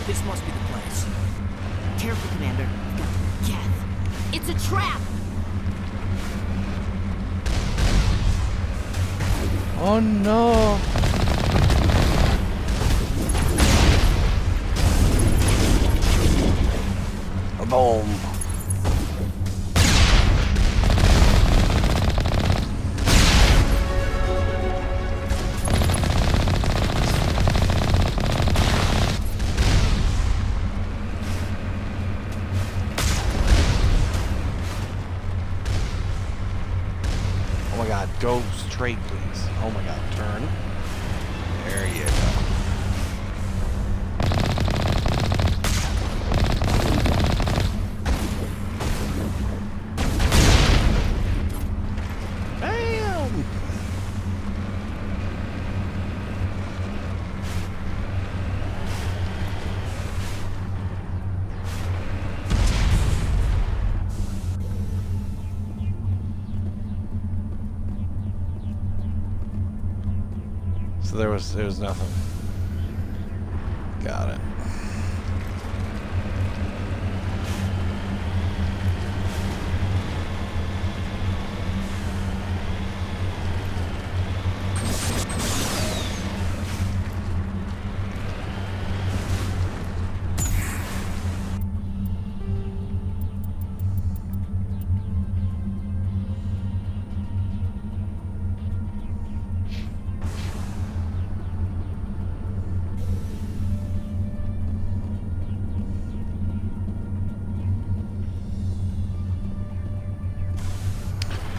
This must be the place. Careful, Commander. Geth. It's a trap! Oh no! A bomb. Oh my god, go straight, please. Oh my god, turn. There you go. Bam! So there was nothing. Got it.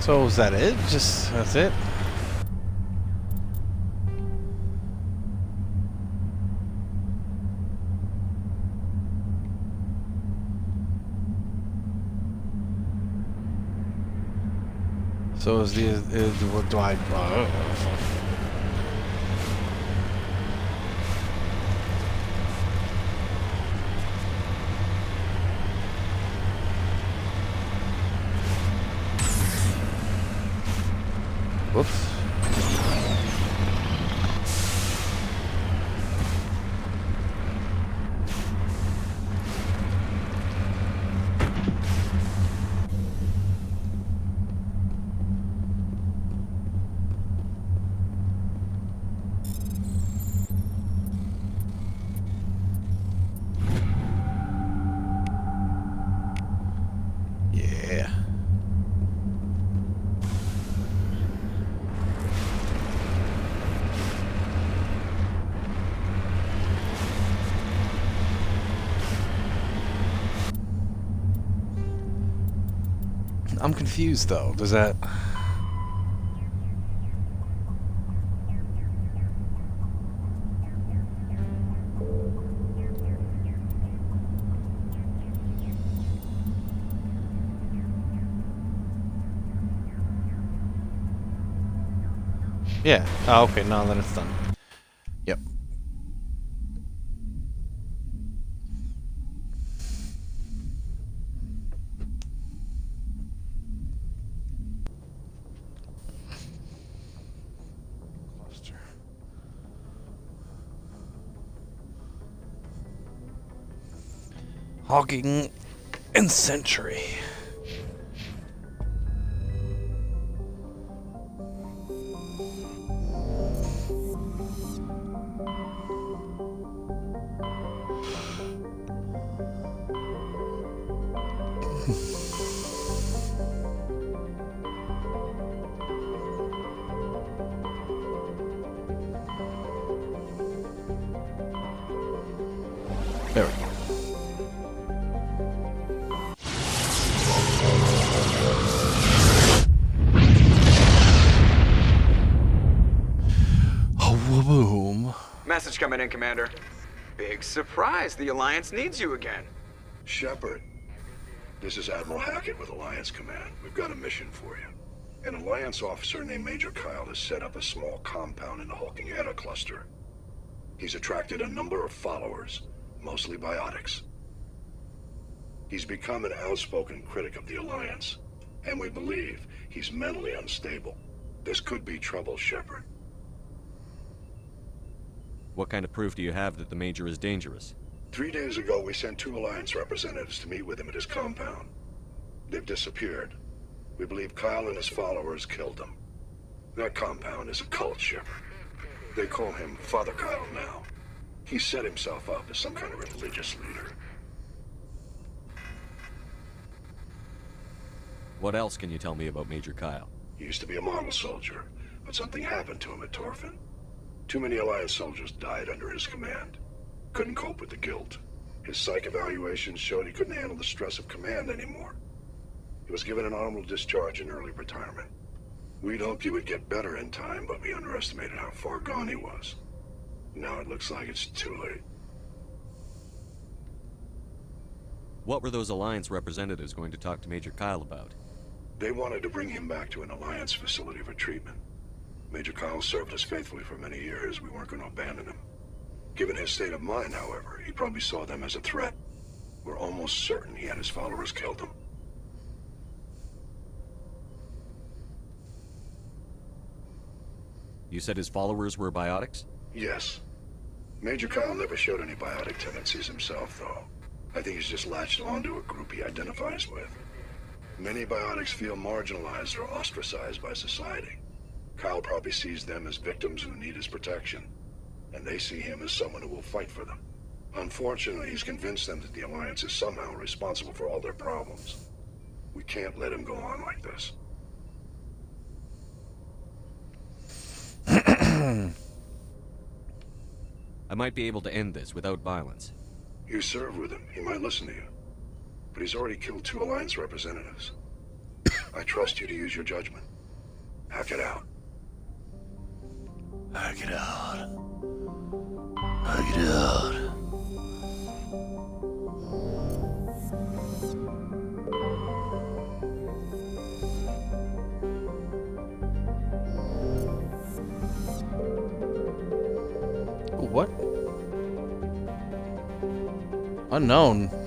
So was that it? That's it? So what do I? Whoops. Yeah. I'm confused though. Does that... Yeah. Oh, okay. No, then it's done. Yep. Cluster. Hogging and Sentry. There we go. Oh, boom. Message coming in, Commander. Big surprise. The Alliance needs you again. Shepard, this is Admiral Hackett with Alliance Command. We've got a mission for you. An Alliance officer named Major Kyle has set up a small compound in the Hulking Eta cluster. He's attracted a number of followers, mostly biotics. He's become an outspoken critic of the Alliance, and we believe he's mentally unstable. This could be trouble, Shepard. What kind of proof do you have that the Major is dangerous? 3 days ago, we sent 2 Alliance representatives to meet with him at his compound. They've disappeared. We believe Kyle and his followers killed them. That compound is a cult, Shepard. They call him Father Kyle now. He set himself up as some kind of religious leader. What else can you tell me about Major Kyle? He used to be a model soldier, but something happened to him at Torfin. Too many Alliance soldiers died under his command. Couldn't cope with the guilt. His psych evaluations showed he couldn't handle the stress of command anymore. He was given an honorable discharge in early retirement. We'd hoped he would get better in time, but we underestimated how far gone he was. Now it looks like it's too late. What were those Alliance representatives going to talk to Major Kyle about? They wanted to bring him back to an Alliance facility for treatment. Major Kyle served us faithfully for many years. We weren't going to abandon him. Given his state of mind, however, he probably saw them as a threat. We're almost certain he had his followers killed him. You said his followers were biotics? Yes. Major Kyle never showed any biotic tendencies himself, though. I think he's just latched onto a group he identifies with. Many biotics feel marginalized or ostracized by society. Kyle probably sees them as victims who need his protection, and they see him as someone who will fight for them. Unfortunately, he's convinced them that the Alliance is somehow responsible for all their problems. We can't let him go on like this. I might be able to end this without violence. You serve with him. He might listen to you. But he's already killed 2 Alliance representatives. I trust you to use your judgment. Hack it out. Hack it out. Hack it out. What? Unknown.